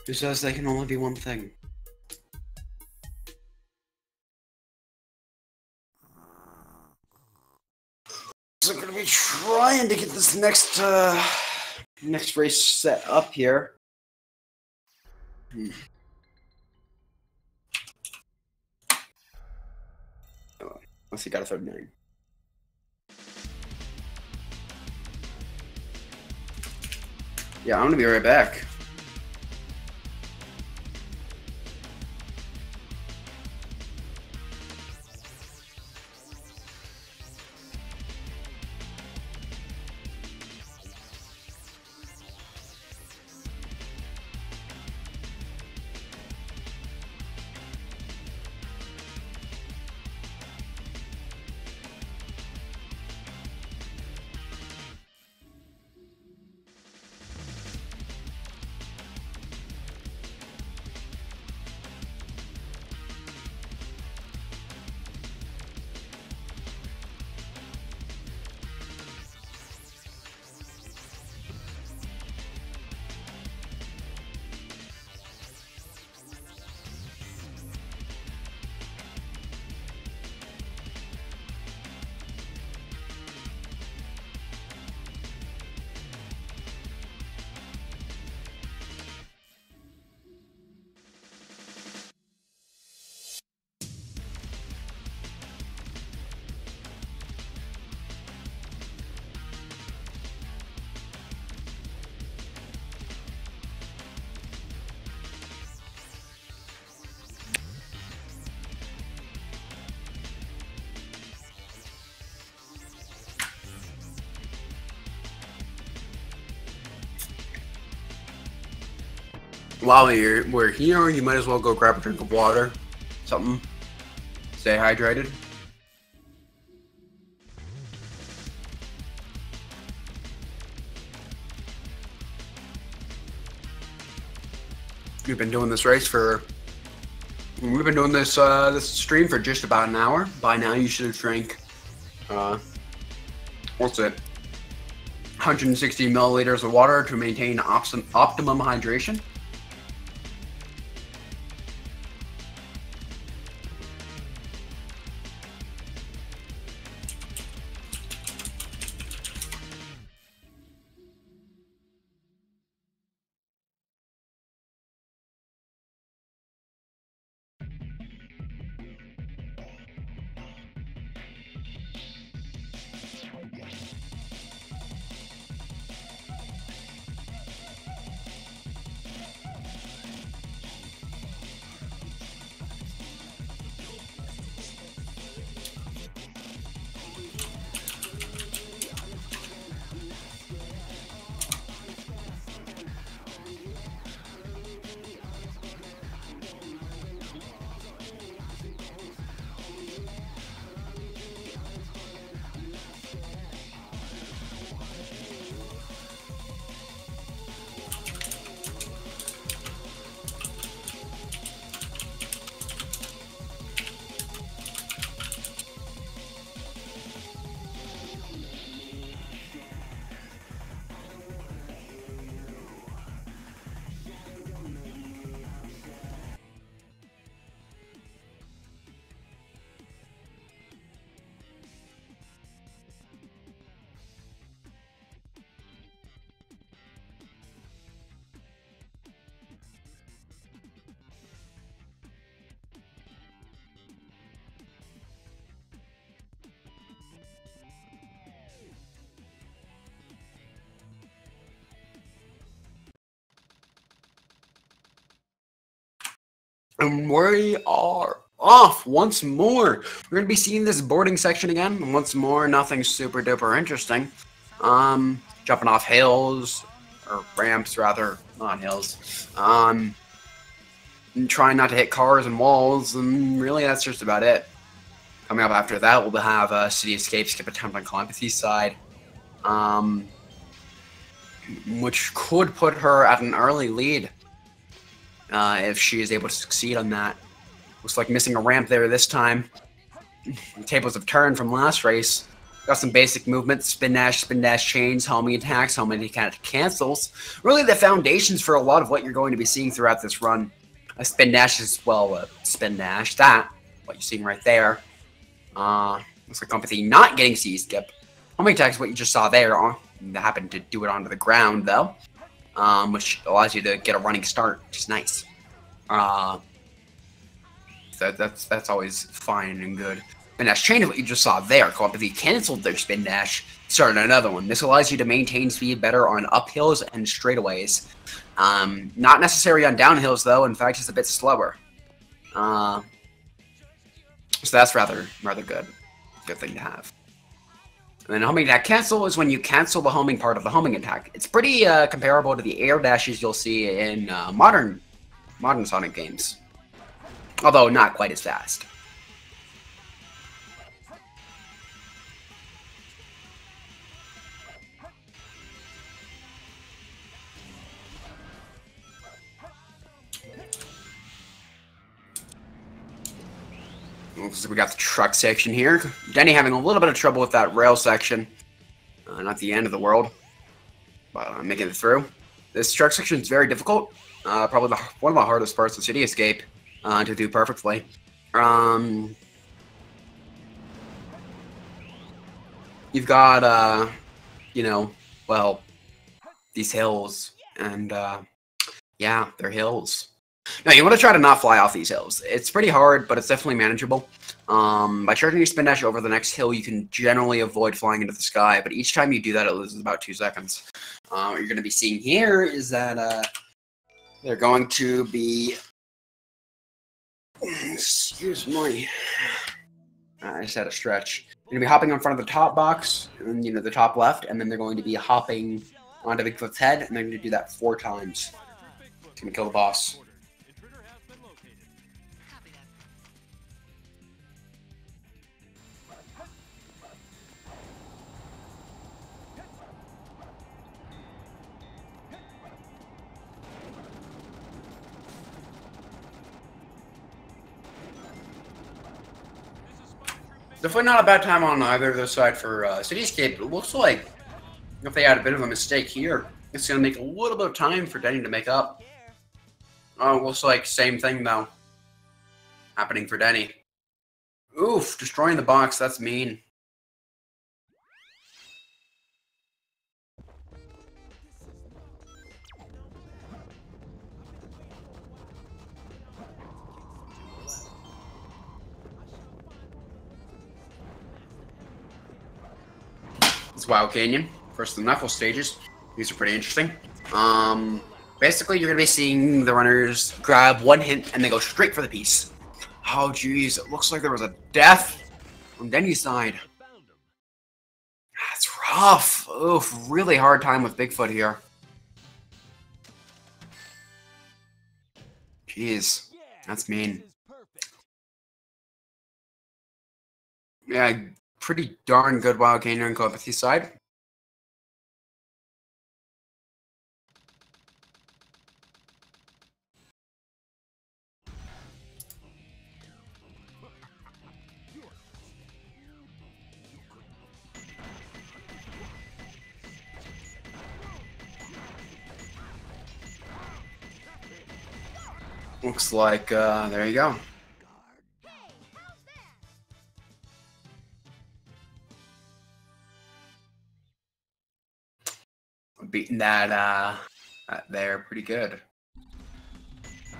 Who says they can only be one thing? So I'm gonna be trying to get this next race set up here. Unless he got a 39. Yeah, I'm gonna be right back. while we're here, you might as well go grab a drink of water, something. Stay hydrated. We've been doing this this stream for just about an hour. By now, you should have drank, what's it? 160 milliliters of water to maintain optimum hydration. And we are off once more. We're going to be seeing this boarding section again. And once more, nothing super duper interesting. Jumping off hills, or ramps rather, not hills. And trying not to hit cars and walls, and really that's just about it. Coming up after that, we'll have City Escape skip attempt on CoEmpathy's side. Which could put her at an early lead. If she is able to succeed on that. Looks like missing a ramp there this time. Tables have turned from last race. Got some basic movements, spin dash, chains, homing attacks, homing attack cancels. Really the foundations for a lot of what you're going to be seeing throughout this run. A spin dash is, well, spin dash, that, what you're seeing right there. Looks like CoEmpathy not getting C-skip. Homing attack is what you just saw there. They happened to do it onto the ground, though. Which allows you to get a running start, which is nice. That's always fine and good. Spin dash chain is what you just saw there. CoEmpathy canceled their spin dash, started another one. This allows you to maintain speed better on uphills and straightaways. Not necessary on downhills though. In fact, it's a bit slower. So that's rather good. Good thing to have. And then homing attack cancel is when you cancel the homing part of the homing attack. It's pretty comparable to the air dashes you'll see in modern Sonic games, although not quite as fast. So we got the truck section here. Denny having a little bit of trouble with that rail section. Not the end of the world, but I'm making it through. This truck section is very difficult. Probably one of the hardest parts of City Escape to do perfectly. You've got, you know, well, these hills, and yeah, they're hills. No, you want to try to not fly off these hills. It's pretty hard, but it's definitely manageable. By charging your spin dash over the next hill, you can generally avoid flying into the sky, but each time you do that, it loses about 2 seconds. What you're going to be seeing here is that they're going to be... Excuse me. I just had a stretch. They're going to be hopping in front of the top box, and, you know, the top left, and then they're going to be hopping onto Bigfoot's head, and they're going to do that 4 times. gonna kill the boss. Intruder has been located. Copy that. Definitely not a bad time on either of those side for Cityscape. It looks like if they had a bit of a mistake here, it's going to make a little bit of time for Denny to make up. Oh, it looks like same thing though. Happening for Denny. Oof, destroying the box, that's mean. It's Wild Canyon. First of the knuckle stages. These are pretty interesting. Basically, you're going to be seeing the runners grab one hint and they go straight for the piece. Oh, jeez. It looks like there was a death on Denny's side. That's rough. Oof. Really hard time with Bigfoot here. Jeez. That's mean. Yeah, pretty darn good Wild Canyon on CoEmpathy side. Looks like, there you go. Beating that, there pretty good.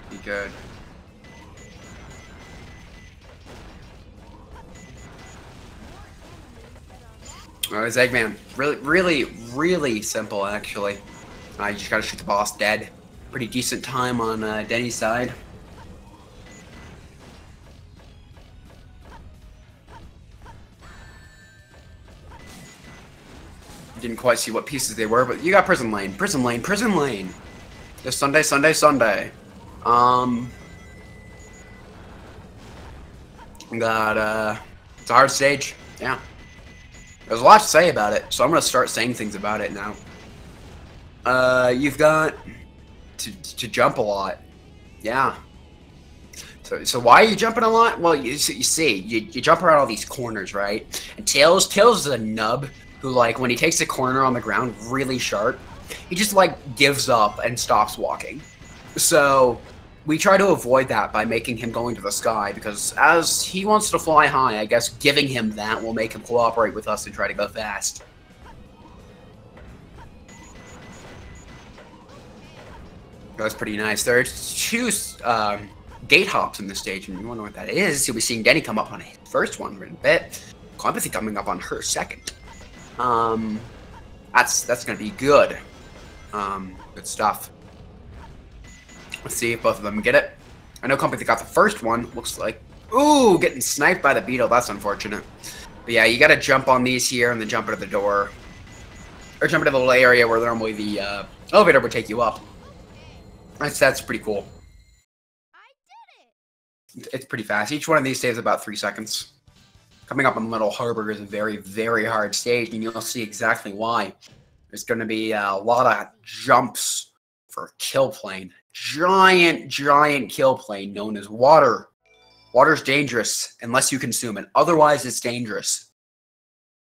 Pretty good. Oh, it's Eggman. Really simple, actually. You just gotta shoot the boss dead. Pretty decent time on Denny's side. Didn't quite see what pieces they were, but you got Prison Lane. Prison Lane, Prison Lane! This Sunday. Got, it's a hard stage. Yeah. There's a lot to say about it, so I'm gonna start saying things about it now. You've got to jump a lot. Yeah. So why are you jumping a lot? Well, you jump around all these corners, right? And Tails is a nub who, like, when he takes a corner on the ground really sharp, he just, like, gives up and stops walking. So we try to avoid that by making him go into the sky, because as he wants to fly high, I guess giving him that will make him cooperate with us and try to go fast. That's pretty nice. There are two gate hops in this stage, and you wonder what that is. You'll be seeing Denny come up on his first one in a bit. CoEmpathy coming up on her second. That's gonna be good. Good stuff. Let's see if both of them get it. I know CoEmpathy got the first one. Looks like, ooh, getting sniped by the beetle. That's unfortunate. But yeah, you gotta jump on these here and then jump into the door, or jump into the little area where normally the elevator would take you up. That's pretty cool. I did it. It's pretty fast. Each one of these saves about 3 seconds. Coming up on Little Harbor is a very hard stage, and you'll see exactly why. There's going to be a lot of jumps for kill plane. Giant kill plane known as water. Water's dangerous unless you consume it. Otherwise, it's dangerous.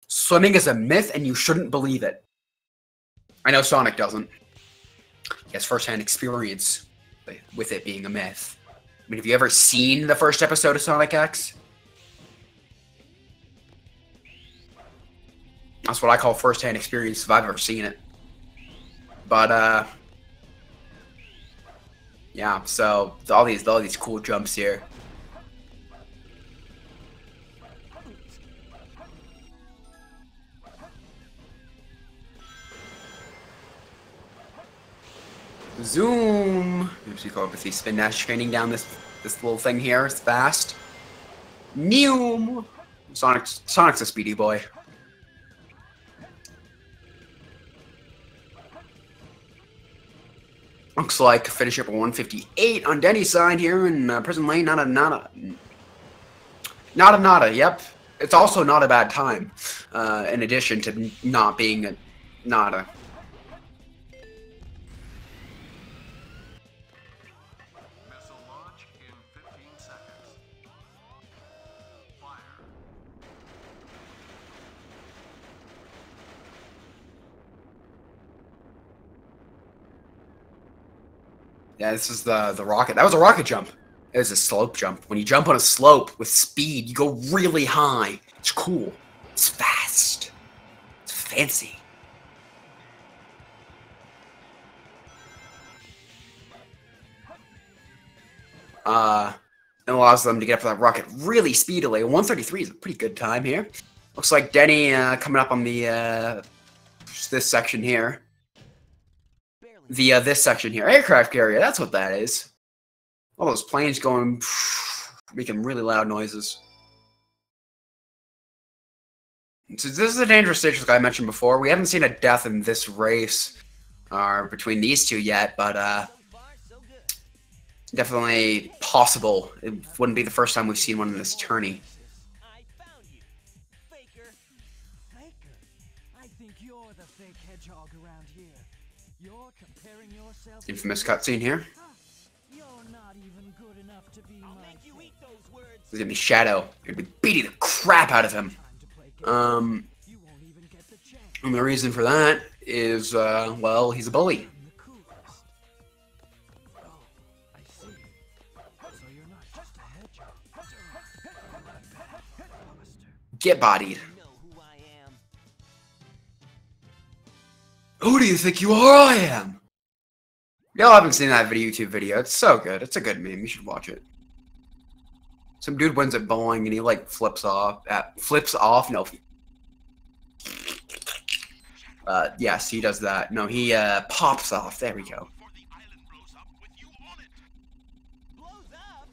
Swimming is a myth, and you shouldn't believe it. I know Sonic doesn't. He has first-hand experience with it being a myth. I mean, have you ever seen the first episode of Sonic X? That's what I call first-hand experience if I've ever seen it. But, yeah, so all these cool jumps here. Zoom! Oops, you CoEmpathy spin dash training down this little thing here. It's fast. Neum! Sonic's a speedy boy. Looks like finish up at 158 on Denny's side here in Prison Lane. Nada. Yep. It's also not a bad time, in addition to not being a nada. Missile launch in 15 seconds. Fire. Yeah, this is the rocket. That was a rocket jump. It was a slope jump. When you jump on a slope with speed, you go really high. It's cool. It's fast. It's fancy. It allows them to get up to that rocket really speedily. 133 is a pretty good time here. Looks like Denny coming up on the this section here. This section here. Aircraft carrier, that's what that is. All those planes going, making really loud noises. So this is a dangerous stage, like I mentioned before. We haven't seen a death in this race between these two yet, but definitely possible. It wouldn't be the first time we've seen one in this tourney. I found you, Faker. Faker? I think you're the fake hedgehog around here. You're comparing yourself. Infamous cutscene here. You're not even good enough to be I'll make you eat those words. There's gonna be Shadow. You're gonna be beating the crap out of him. You won't even get the chance. And the reason for that is, well, he's a bully. In the coolest. Oh, I see. So you're not just a hedgehog. Buster. Get bodied. You know who I am. Who do you think you are? I am. Y'all haven't seen that YouTube video. It's so good. It's a good meme. You should watch it. Some dude wins at bowling and he like flips off. No. Yes, he does that. No, he pops off. There we go. Before the island blows up with you on it. Blows up.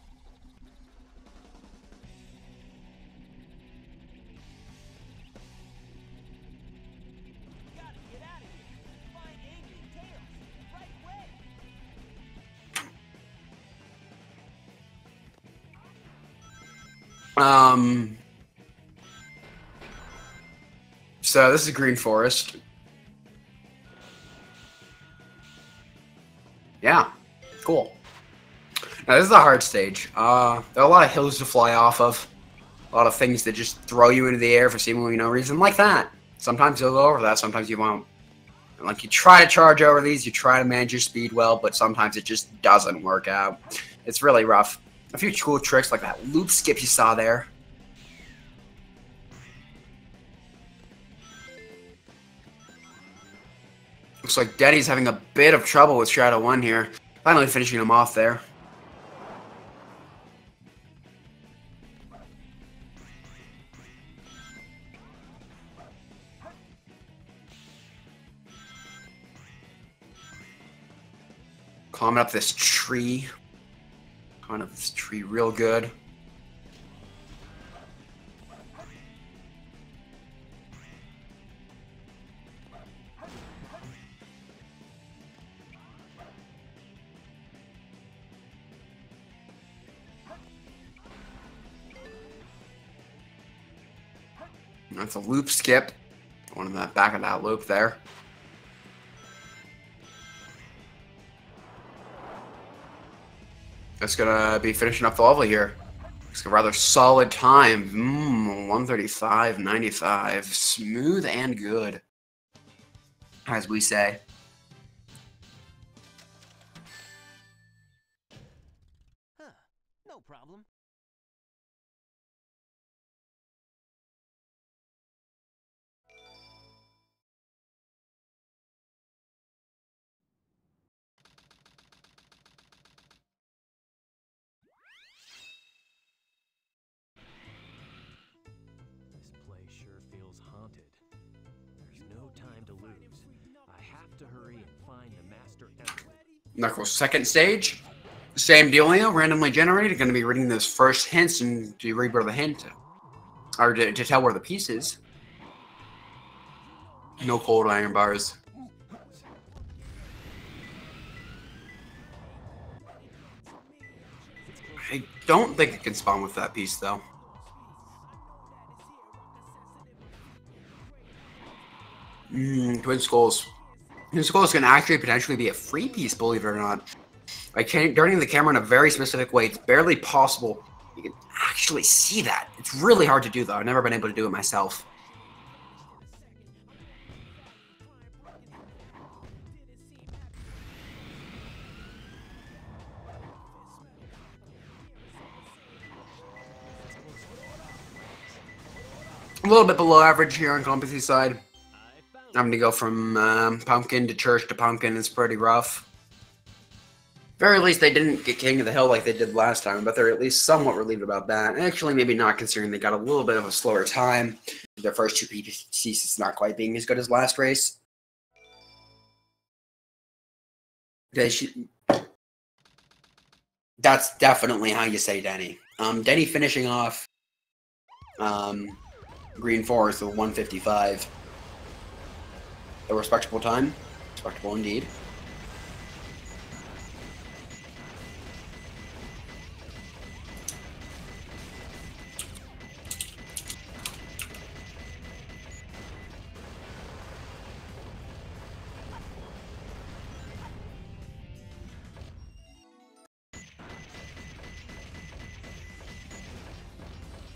Gotta get out of here. Find Angry Tails. Right away. So this is Green Forest. Yeah, cool. Now this is a hard stage. There are a lot of hills to fly off of. A lot of things that just throw you into the air for seemingly no reason, like that. Sometimes you'll go over that, sometimes you won't. And like you try to charge over these, you try to manage your speed well, but sometimes it just doesn't work out. It's really rough. A few cool tricks like that loop skip you saw there. Looks like Denny's having a bit of trouble with Shadow 1 here. Finally finishing him off there. Climbing up this tree. Climbing up this tree real good. That's a loop skip. One in the back of that loop there. That's gonna be finishing up the level here. It's a rather solid time. 135.95. Smooth and good, as we say. Huh. No problem. This place sure feels haunted. There's no time to lose. I have to hurry and find the Master Emerald. Knuckles' second stage. Same dealio, randomly generated. Going to be reading those first hints and to read where the hint, or to tell where the piece is. No cold iron bars. I don't think it can spawn with that piece, though. Twin Skulls. Twin Skulls can actually potentially be a free piece, believe it or not. I can't, turning the camera in a very specific way, it's barely possible you can actually see that. It's really hard to do, though. I've never been able to do it myself. A little bit below average here on CoEmpathy side. Having to go from pumpkin to church to pumpkin is pretty rough. Very least they didn't get King of the Hill like they did last time, but they're at least somewhat relieved about that. Actually, maybe not, considering they got a little bit of a slower time. Their first two pieces not quite being as good as last race. That's definitely how you say Denny. Denny finishing off Green Forest with 155. A respectable time. Respectable indeed.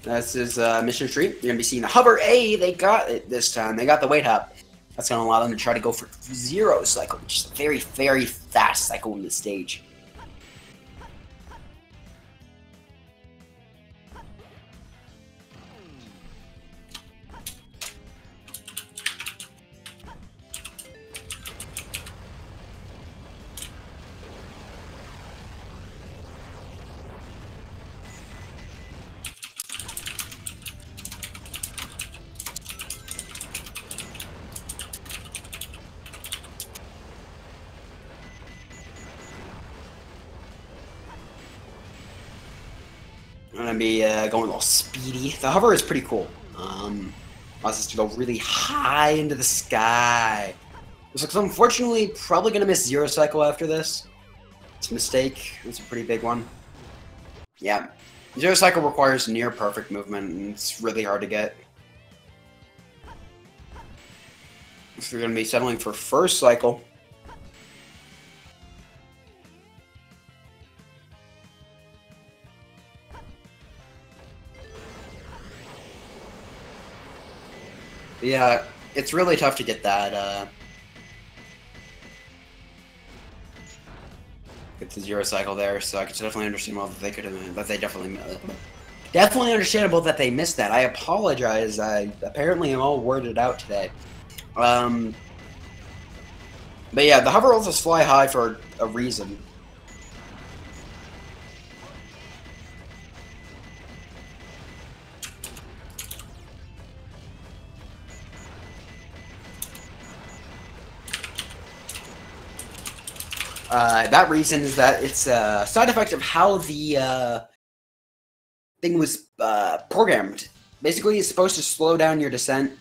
This is Mission Street. You're going to be seeing the Hover A. They got it this time. They got the weight up. That's going to allow them to try to go for 0 cycle, which is a very, very fast cycle in this stage. I'm gonna be going a little speedy. The hover is pretty cool. Allows us to go really high into the sky. This looks unfortunately probably gonna miss 0 cycle after this. It's a mistake. It's a pretty big one. Yeah, 0 cycle requires near perfect movement, and it's really hard to get. If you're gonna be settling for first cycle. Yeah, it's really tough to get that, get the 0 cycle there, so I can definitely understand that they could have, that they definitely understandable that they missed that. I apologize, I apparently am all worded out today. But yeah, the hover also fly high for a reason. That reason is that it's a side effect of how the thing was programmed. Basically, it's supposed to slow down your descent,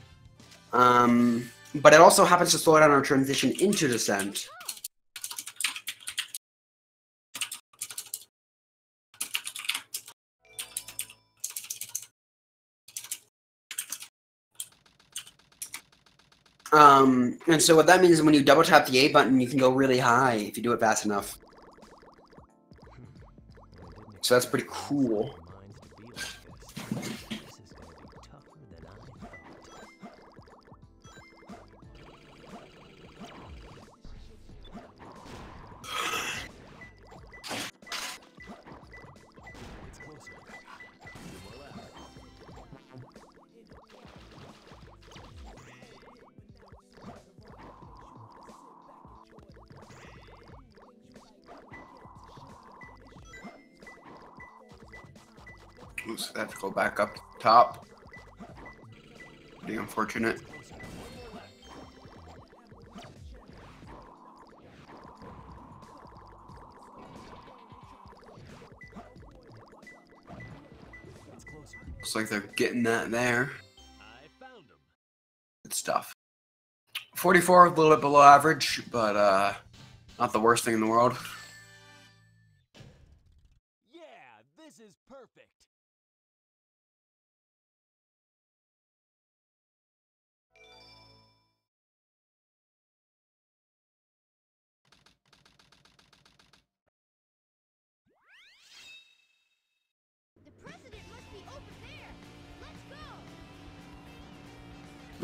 but it also happens to slow down our transition into descent. And so what that means is when you double tap the A button, you can go really high if you do it fast enough. So that's pretty cool. So I have to go back up top. Pretty unfortunate. Looks like they're getting that there. Good stuff. 44, a little bit below average, but not the worst thing in the world. Yeah, this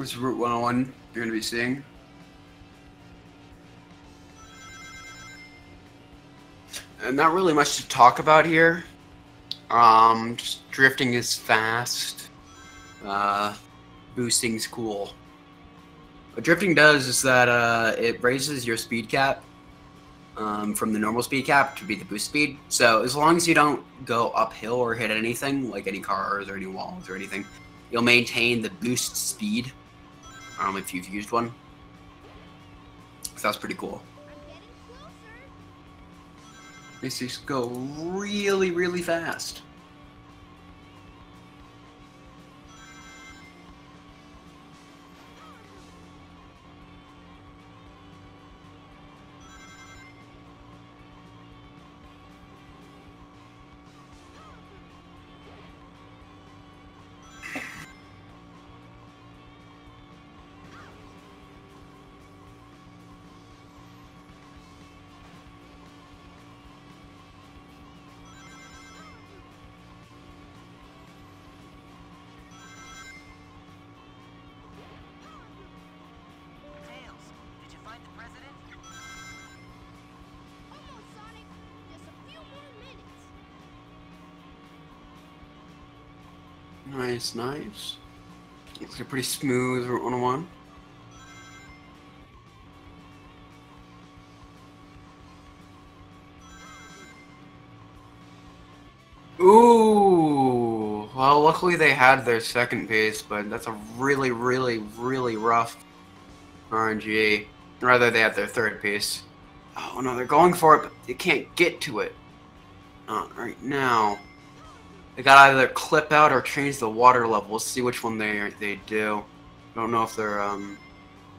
Where's Route 101 you're going to be seeing? And not really much to talk about here. Just drifting is fast. Boosting's cool. What drifting does is that it raises your speed cap from the normal speed cap to be the boost speed. So as long as you don't go uphill or hit anything, like any cars or any walls or anything, you'll maintain the boost speed if you've used one. So that's pretty cool. These things go really, really fast. Tails, did you find the president? Almost, Sonic. Just a few more minutes. Nice, nice. Looks like a pretty smooth Route 101. Ooh, well, luckily they had their second pace, but that's a really, really, really rough RNG. Rather, they had their third pace. Oh no, they're going for it, but they can't get to it. Not right now. They gotta either clip out or change the water level. We'll see which one they do. I don't know if they're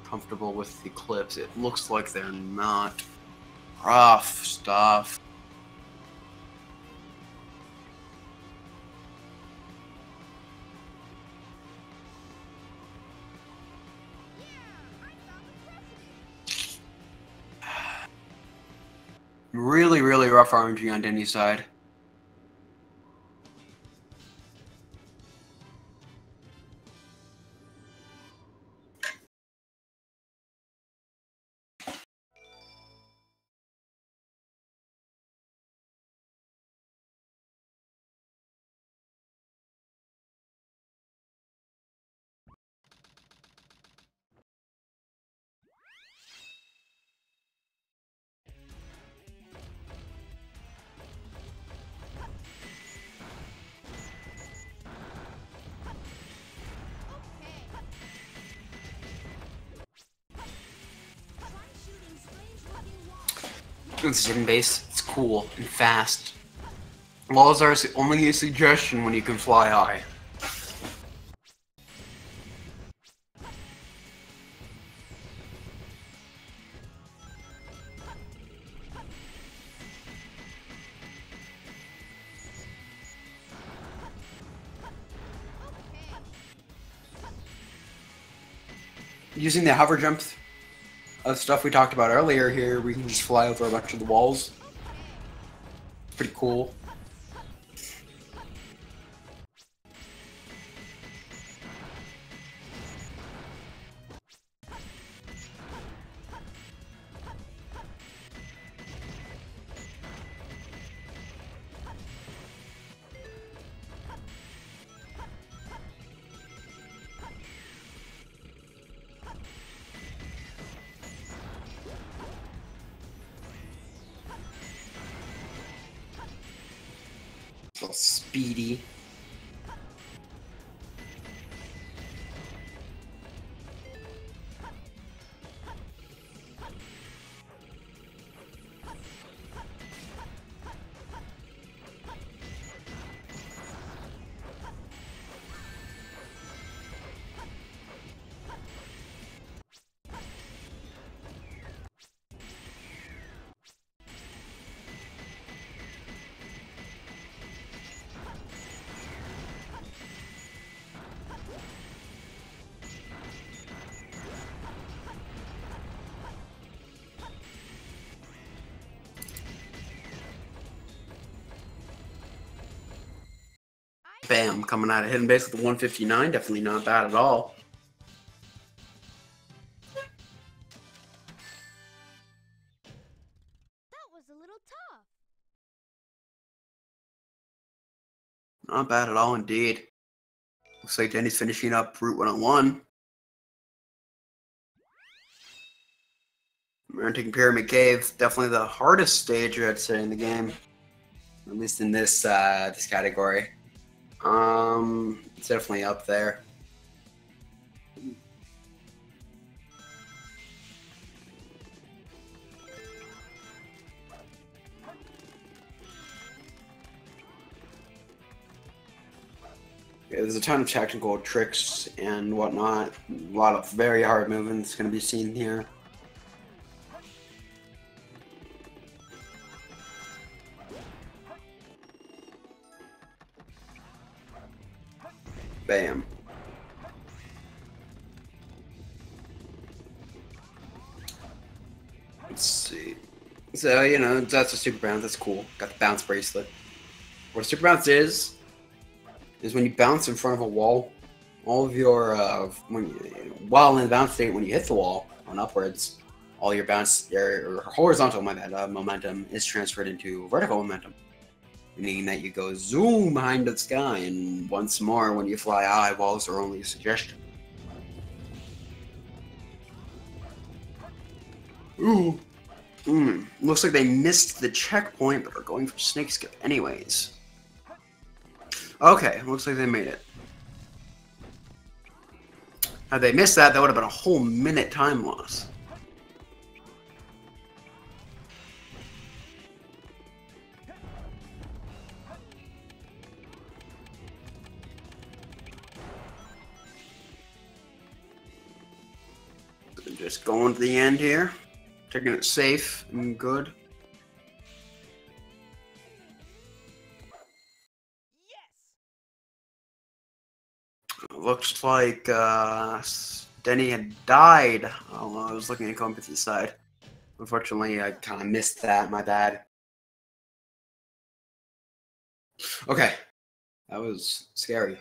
comfortable with the clips. It looks like they're not. Rough stuff. Really, really rough RNG on Denny's side. It's hidden base. It's cool and fast. Walls are only a suggestion when you can fly high. Using the hover jump of stuff we talked about earlier here, we can just fly over a bunch of the walls. Pretty cool. A little speedy. Bam, coming out of hidden base with the 159, definitely not bad at all. Not bad at all, indeed. Looks like Denny's finishing up Route 101. We're taking Pyramid Cave. Definitely the hardest stage, I'd say, in the game. At least in this this category. It's definitely up there. Yeah, there's a ton of technical tricks and whatnot. A lot of very hard movements going to be seen here. Bam. Let's see. So, you know, that's a super bounce. That's cool. Got the bounce bracelet. What a super bounce is when you bounce in front of a wall, all of your, while in the bounce state, when you hit the wall on upwards, all your bounce, your horizontal momentum is transferred into vertical momentum. Meaning that you go zoom behind the sky, and once more, when you fly high, walls are only a suggestion. Ooh. Looks like they missed the checkpoint, but are going for snake skip anyways. Okay, looks like they made it. Had they missed that, that would have been a whole minute time loss. Just going to the end here. Taking it safe and good. Looks like Denny had died. Oh, I was looking at CoEmpathy's side. Unfortunately, I kind of missed that. My bad. Okay. That was scary.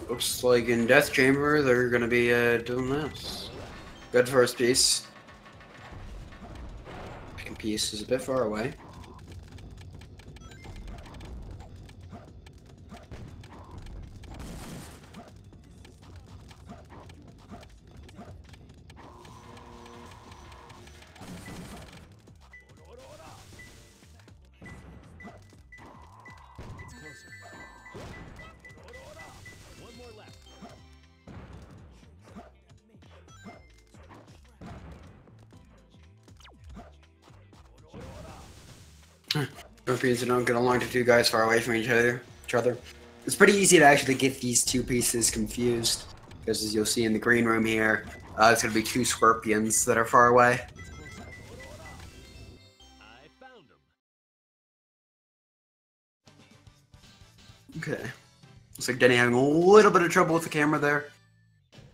Looks like in Death Chamber, they're going to be doing this. Good first piece. Second piece is a bit far away. Champions don't get along to two guys far away from each other. It's pretty easy to actually get these two pieces confused, because as you'll see in the green room here, it's going to be two scorpions that are far away. I found him. Okay. Looks like Denny having a little bit of trouble with the camera there.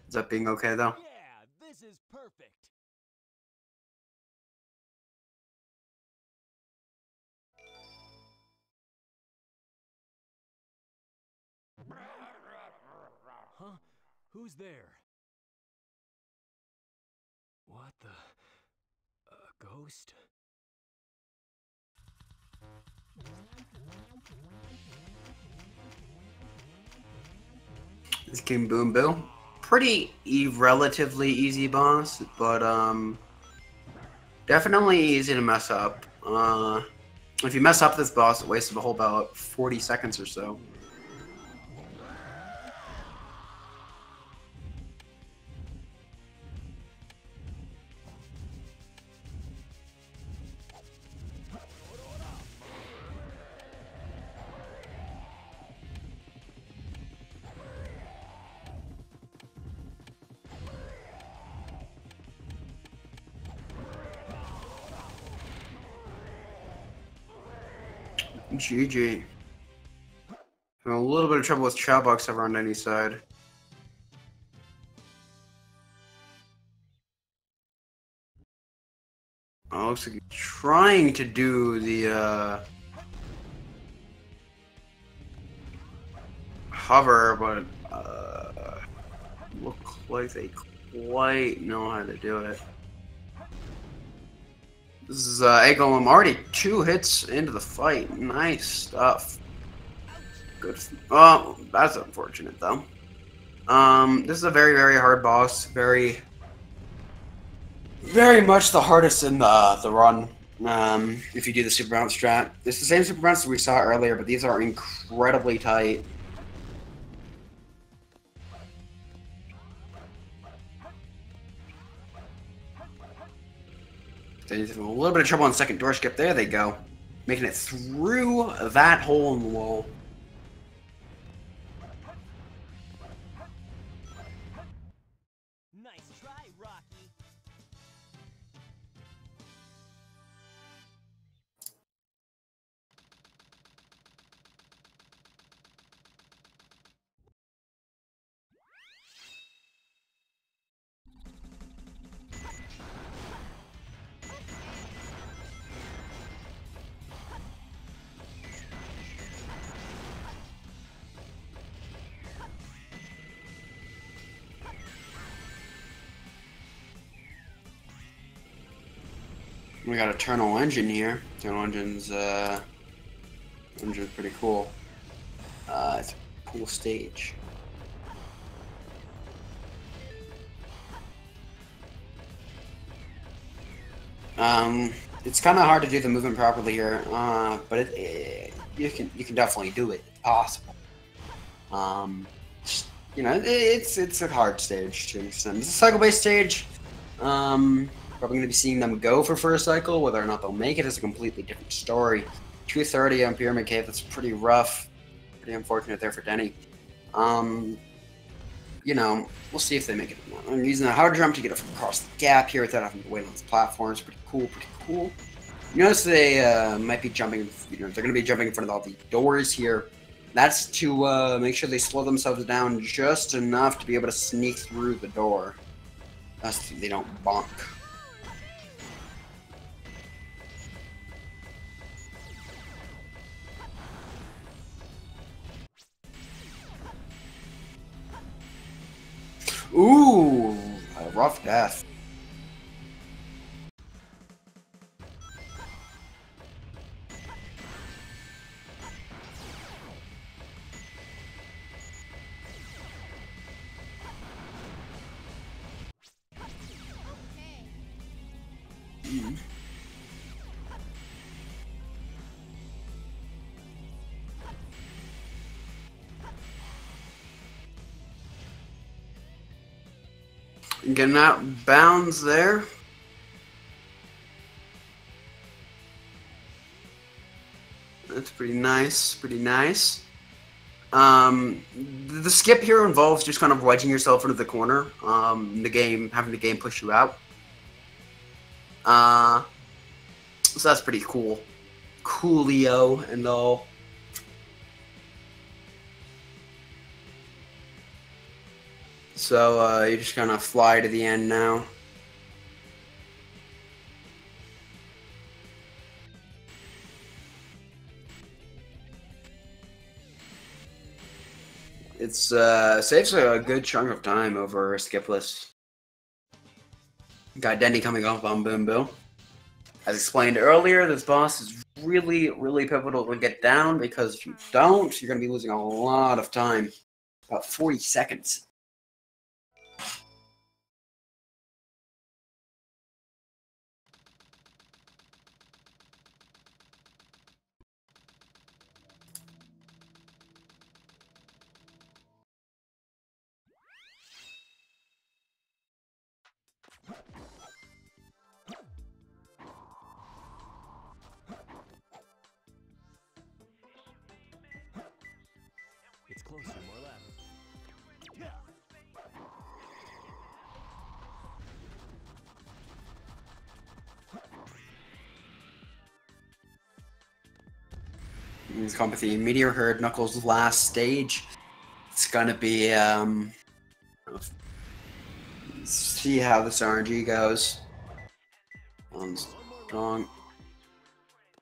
Is that being okay though? Yeah, this is perfect. Huh? Who's there? What the? A ghost? This King Boom Bill. Pretty relatively easy boss, but definitely easy to mess up. If you mess up this boss, it wastes a whole about 40 seconds or so. GG. Having a little bit of trouble with Chowbox over on any side. Oh, looks like he's trying to do the hover, but look like they quite know how to do it. This is Egolem already 2 hits into the fight. Nice stuff. Good. Oh, that's unfortunate though. This is a very, very hard boss. Very much the hardest in the run. If you do the super bounce strat, it's the same super bounce that we saw earlier, but these are incredibly tight. They have a little bit of trouble on second door skip. There they go, making it through that hole in the wall. Nice try, Rocky. We got Eternal Engine here. Eternal Engine's pretty cool. It's a cool stage. It's kind of hard to do the movement properly here, but you can definitely do it. It's possible. You know, it's a hard stage to an extent. It's a cycle-based stage. Probably going to be seeing them go for first cycle. Whether or not they'll make it is a completely different story. 230 on Pyramid Cave. That's pretty rough. Pretty unfortunate there for Denny. You know, we'll see if they make it or not. I'm using a hard jump to get across the gap here without having to wait on this platform. It's pretty cool, pretty cool. You notice they might be jumping, you know, they're going to be jumping in front of all the doors here. That's to make sure they slow themselves down just enough to be able to sneak through the door. That's so they don't bonk. Ooh, a rough death. Getting out bounds there. That's pretty nice, pretty nice. The skip here involves just kind of wedging yourself into the corner. The game, having the game push you out. So that's pretty cool. Coolio and all. So you just kind of fly to the end now. It's saves a good chunk of time over skipless. Got Denny coming off on Boom Boom. As explained earlier, this boss is really, really pivotal to get down because if you don't, you're going to be losing a lot of time. About 40 seconds. It's closer, more left. This CoEmpathy Meteor Herd Knuckles' last stage. It's gonna be see how this RNG goes. Strong.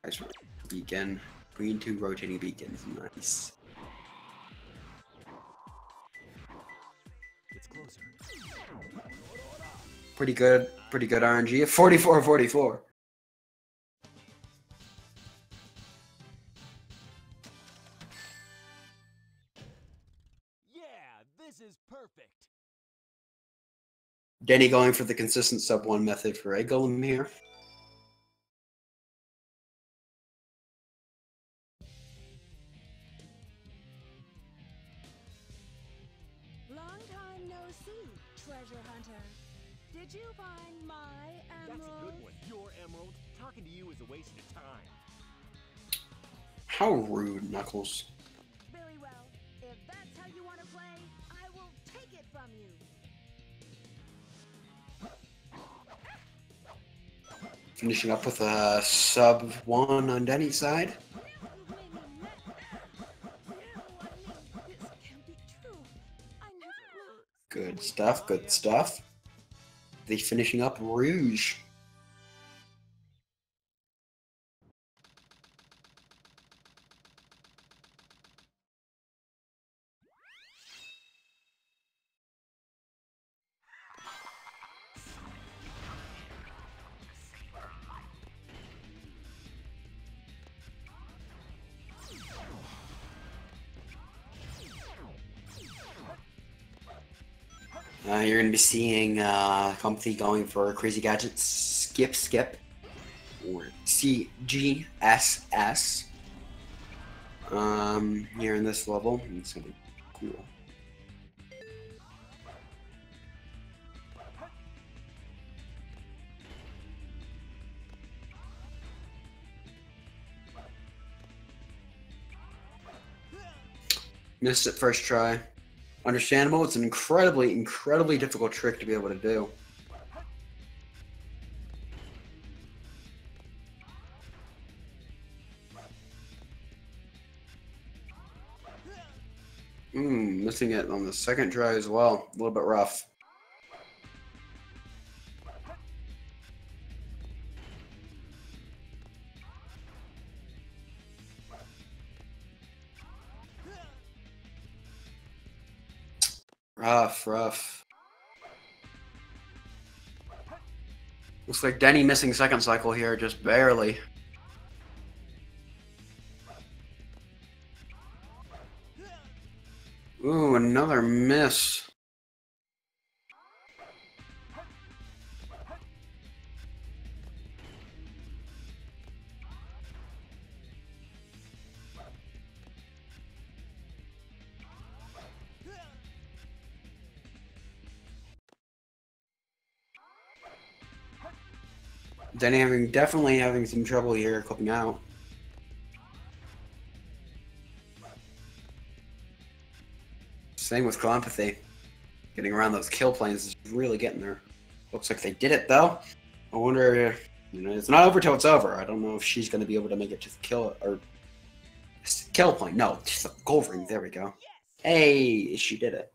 Nice beacon. Green 2 rotating beacons. Nice. It's closer. Pretty good RNG. 44-44. Yeah, this is perfect. Denny going for the consistent sub 1 method for Egg Golem here. Long time no see, treasure hunter. Did you find my emerald? That's a good one. Your emerald. Talking to you is a waste of time. How rude, Knuckles. Very well. If that's how you want to play, I will take it from you. Finishing up with a sub 1 on Denny's side. Good stuff, good stuff. They finishing up Rouge. You're going to be seeing CoEmpathy going for Crazy Gadgets, Skip, or CGSS. Here in this level, it's going to be cool. Missed it first try. Understandable. It's an incredibly difficult trick to be able to do. Missing it on the second try as well. A little bit rough. Rough. Looks like Denny missing second cycle here, just barely. Ooh, another miss. Denny definitely having some trouble here clipping out. Same with CoEmpathy. Getting around those kill planes is really getting there. Looks like they did it though. I wonder, it's not over till it's over. I don't know if she's going to be able to make it to the kill plane. No, just the gold ring. There we go. Hey, she did it.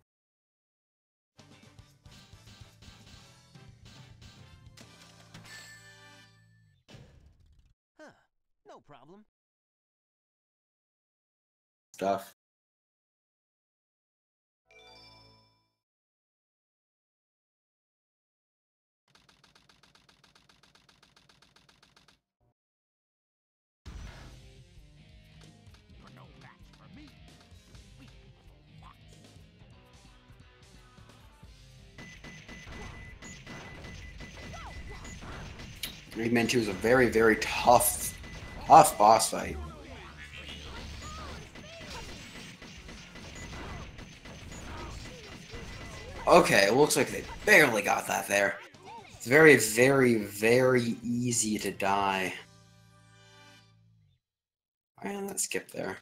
Huh. No problem. Stuff. You're no match for me. Weak little fox. Eggman 2 is a very tough boss fight. Okay, it looks like they barely got that there. It's very easy to die. And let's skip there.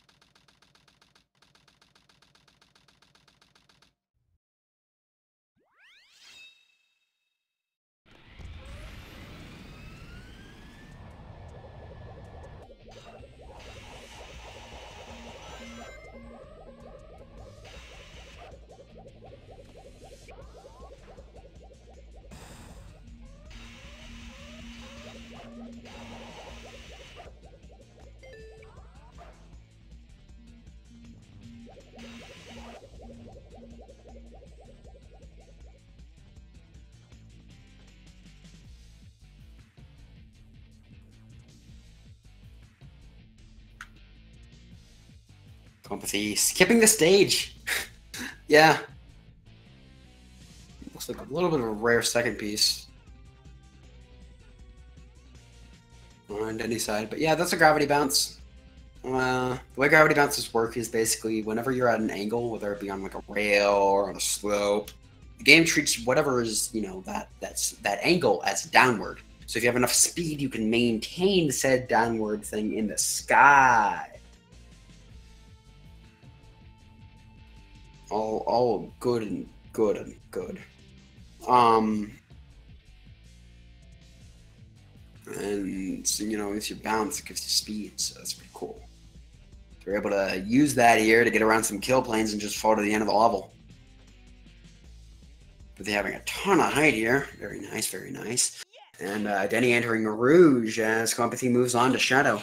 CoEmpathy skipping the stage. Yeah. Looks like a little bit of a rare second piece on any side. But yeah, that's a gravity bounce. The way gravity bounces work is basically whenever you're at an angle, whether it be on like a rail or on a slope, the game treats whatever is, you know, that angle as downward. So if you have enough speed, you can maintain said downward thing in the sky. All good and good and good. And so, you know, if you bounce, it gives you speed, so that's pretty cool. So we're able to use that here to get around some kill planes and just fall to the end of the level. But they're having a ton of height here. Very nice, very nice. And Denny entering Rouge as CoEmpathy moves on to Shadow.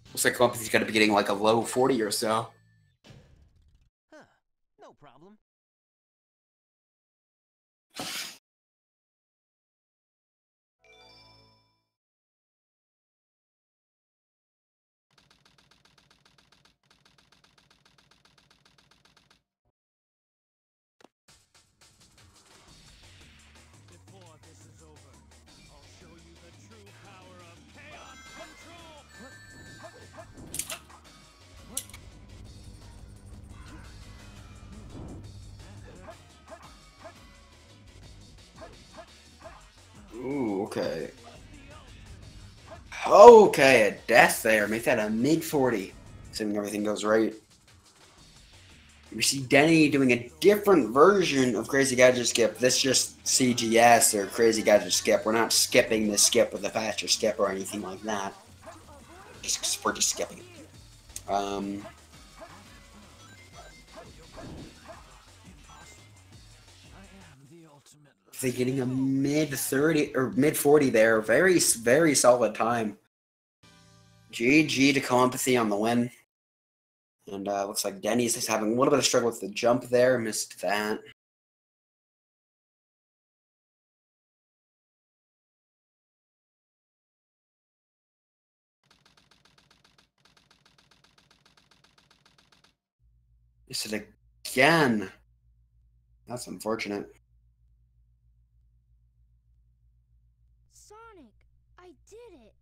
Looks like CoEmpathy's got to be getting like a low 40 or so. Huh. No problem. Before this is over, I'll show you the true power of chaos control! Ooh, okay. Okay, a death there. Make that a mid-40. Assuming everything goes right. We see Denny doing a different version of Crazy Gadget Skip. This just CGS or Crazy Gadget Skip. We're not skipping the skip with a faster skip or anything like that. We're just skipping it. They're getting a mid-30 or mid-40 there. Very, very solid time. GG to CoEmpathy on the win. And looks like Denny's is having a little bit of struggle with the jump there. Missed that. Missed it again. That's unfortunate. Sonic, I did it.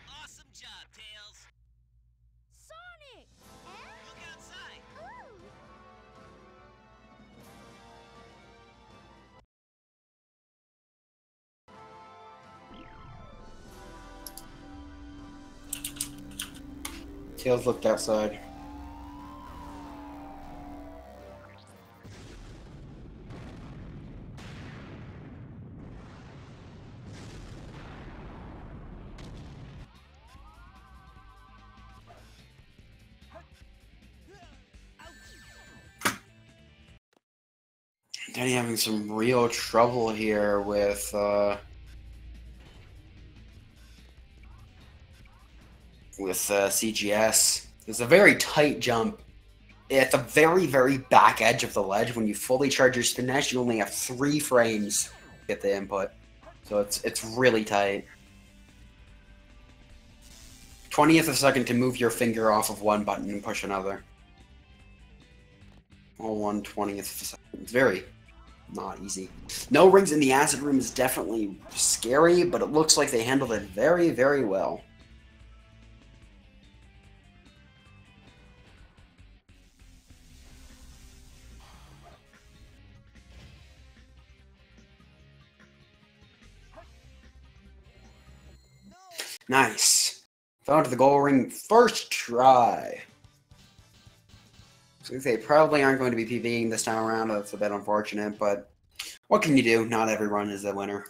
Awesome job, Tails. Sonic! Look outside. Ooh! Tails looked outside. Danny having some real trouble here with CGS. It's a very tight jump. At the very, very back edge of the ledge, when you fully charge your spin dash, you only have 3 frames to get the input. So it's really tight. 20th of a second to move your finger off of one button and push another. All 1/20th of a second. It's very not easy. No rings in the acid room is definitely scary, but it looks like they handled it very, very well. Nice. Fell into the goal ring first try. So they probably aren't going to be PBing this time around. That's a bit unfortunate, but what can you do? Not every run is a winner.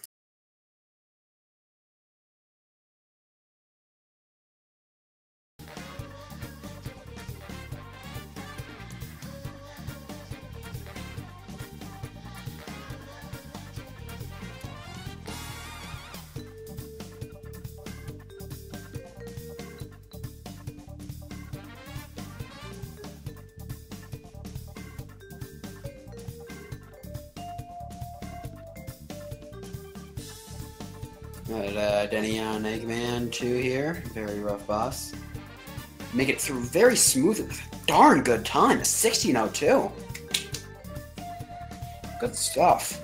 Denny on Eggman 2 here. Very rough boss. Make it through very smoothly. Darn good time. A 16:02. Good stuff.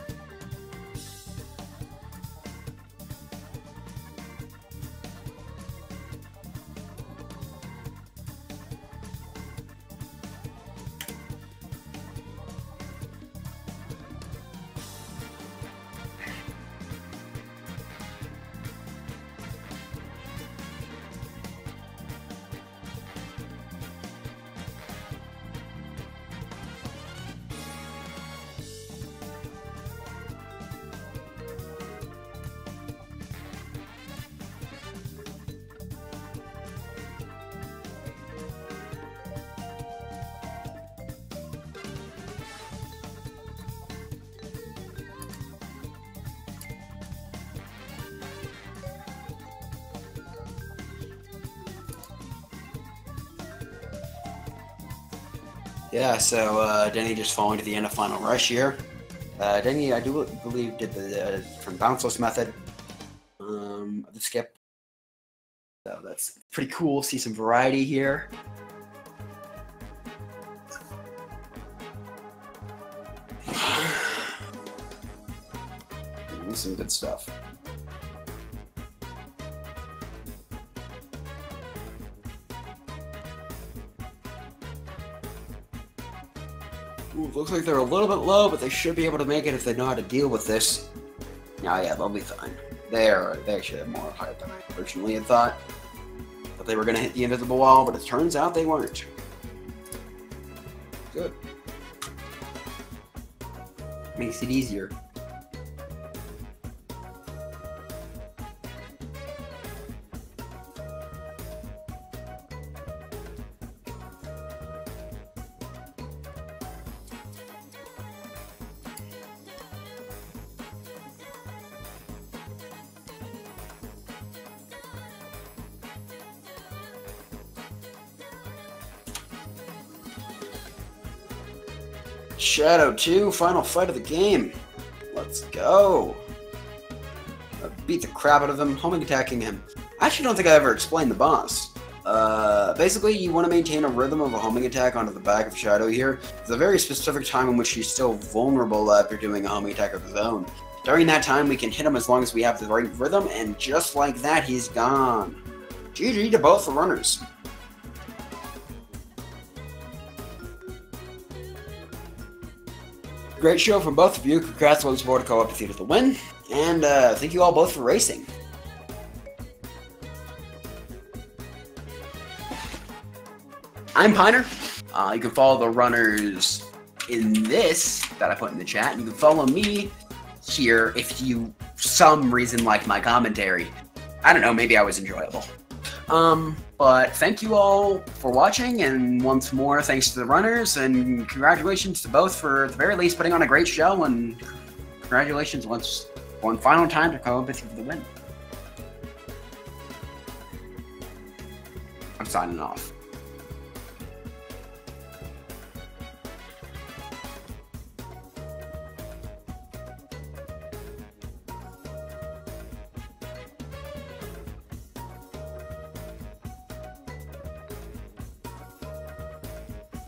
Yeah, so Denny just falling to the end of Final Rush here. Denny, I do believe, did the from bounceless method of the skip. So that's pretty cool. See some variety here. Some good stuff. Ooh, looks like they're a little bit low, but they should be able to make it if they know how to deal with this. Oh yeah, they'll be fine. They actually have more height than I originally had thought. But they were going to hit the invisible wall, but it turns out they weren't. Good. Makes it easier. Shadow 2, final fight of the game. Let's go. Beat the crap out of him, homing attacking him. I actually don't think I ever explained the boss. Basically, you want to maintain a rhythm of a homing attack onto the back of Shadow here. There's a very specific time in which he's still vulnerable after doing a homing attack of his own. During that time, we can hit him as long as we have the right rhythm, and just like that, he's gone. GG to both the runners. Great show from both of you. Congrats on the support of CoEmpathy to the win. And thank you all both for racing. I'm Piner. You can follow the runners in this that I put in the chat. You can follow me here if you, for some reason, like my commentary. I don't know, maybe I was enjoyable. But thank you all for watching, and once more, thanks to the runners, and congratulations to both for, at the very least, putting on a great show, and congratulations one final time to CoEmpathy for the win. I'm signing off.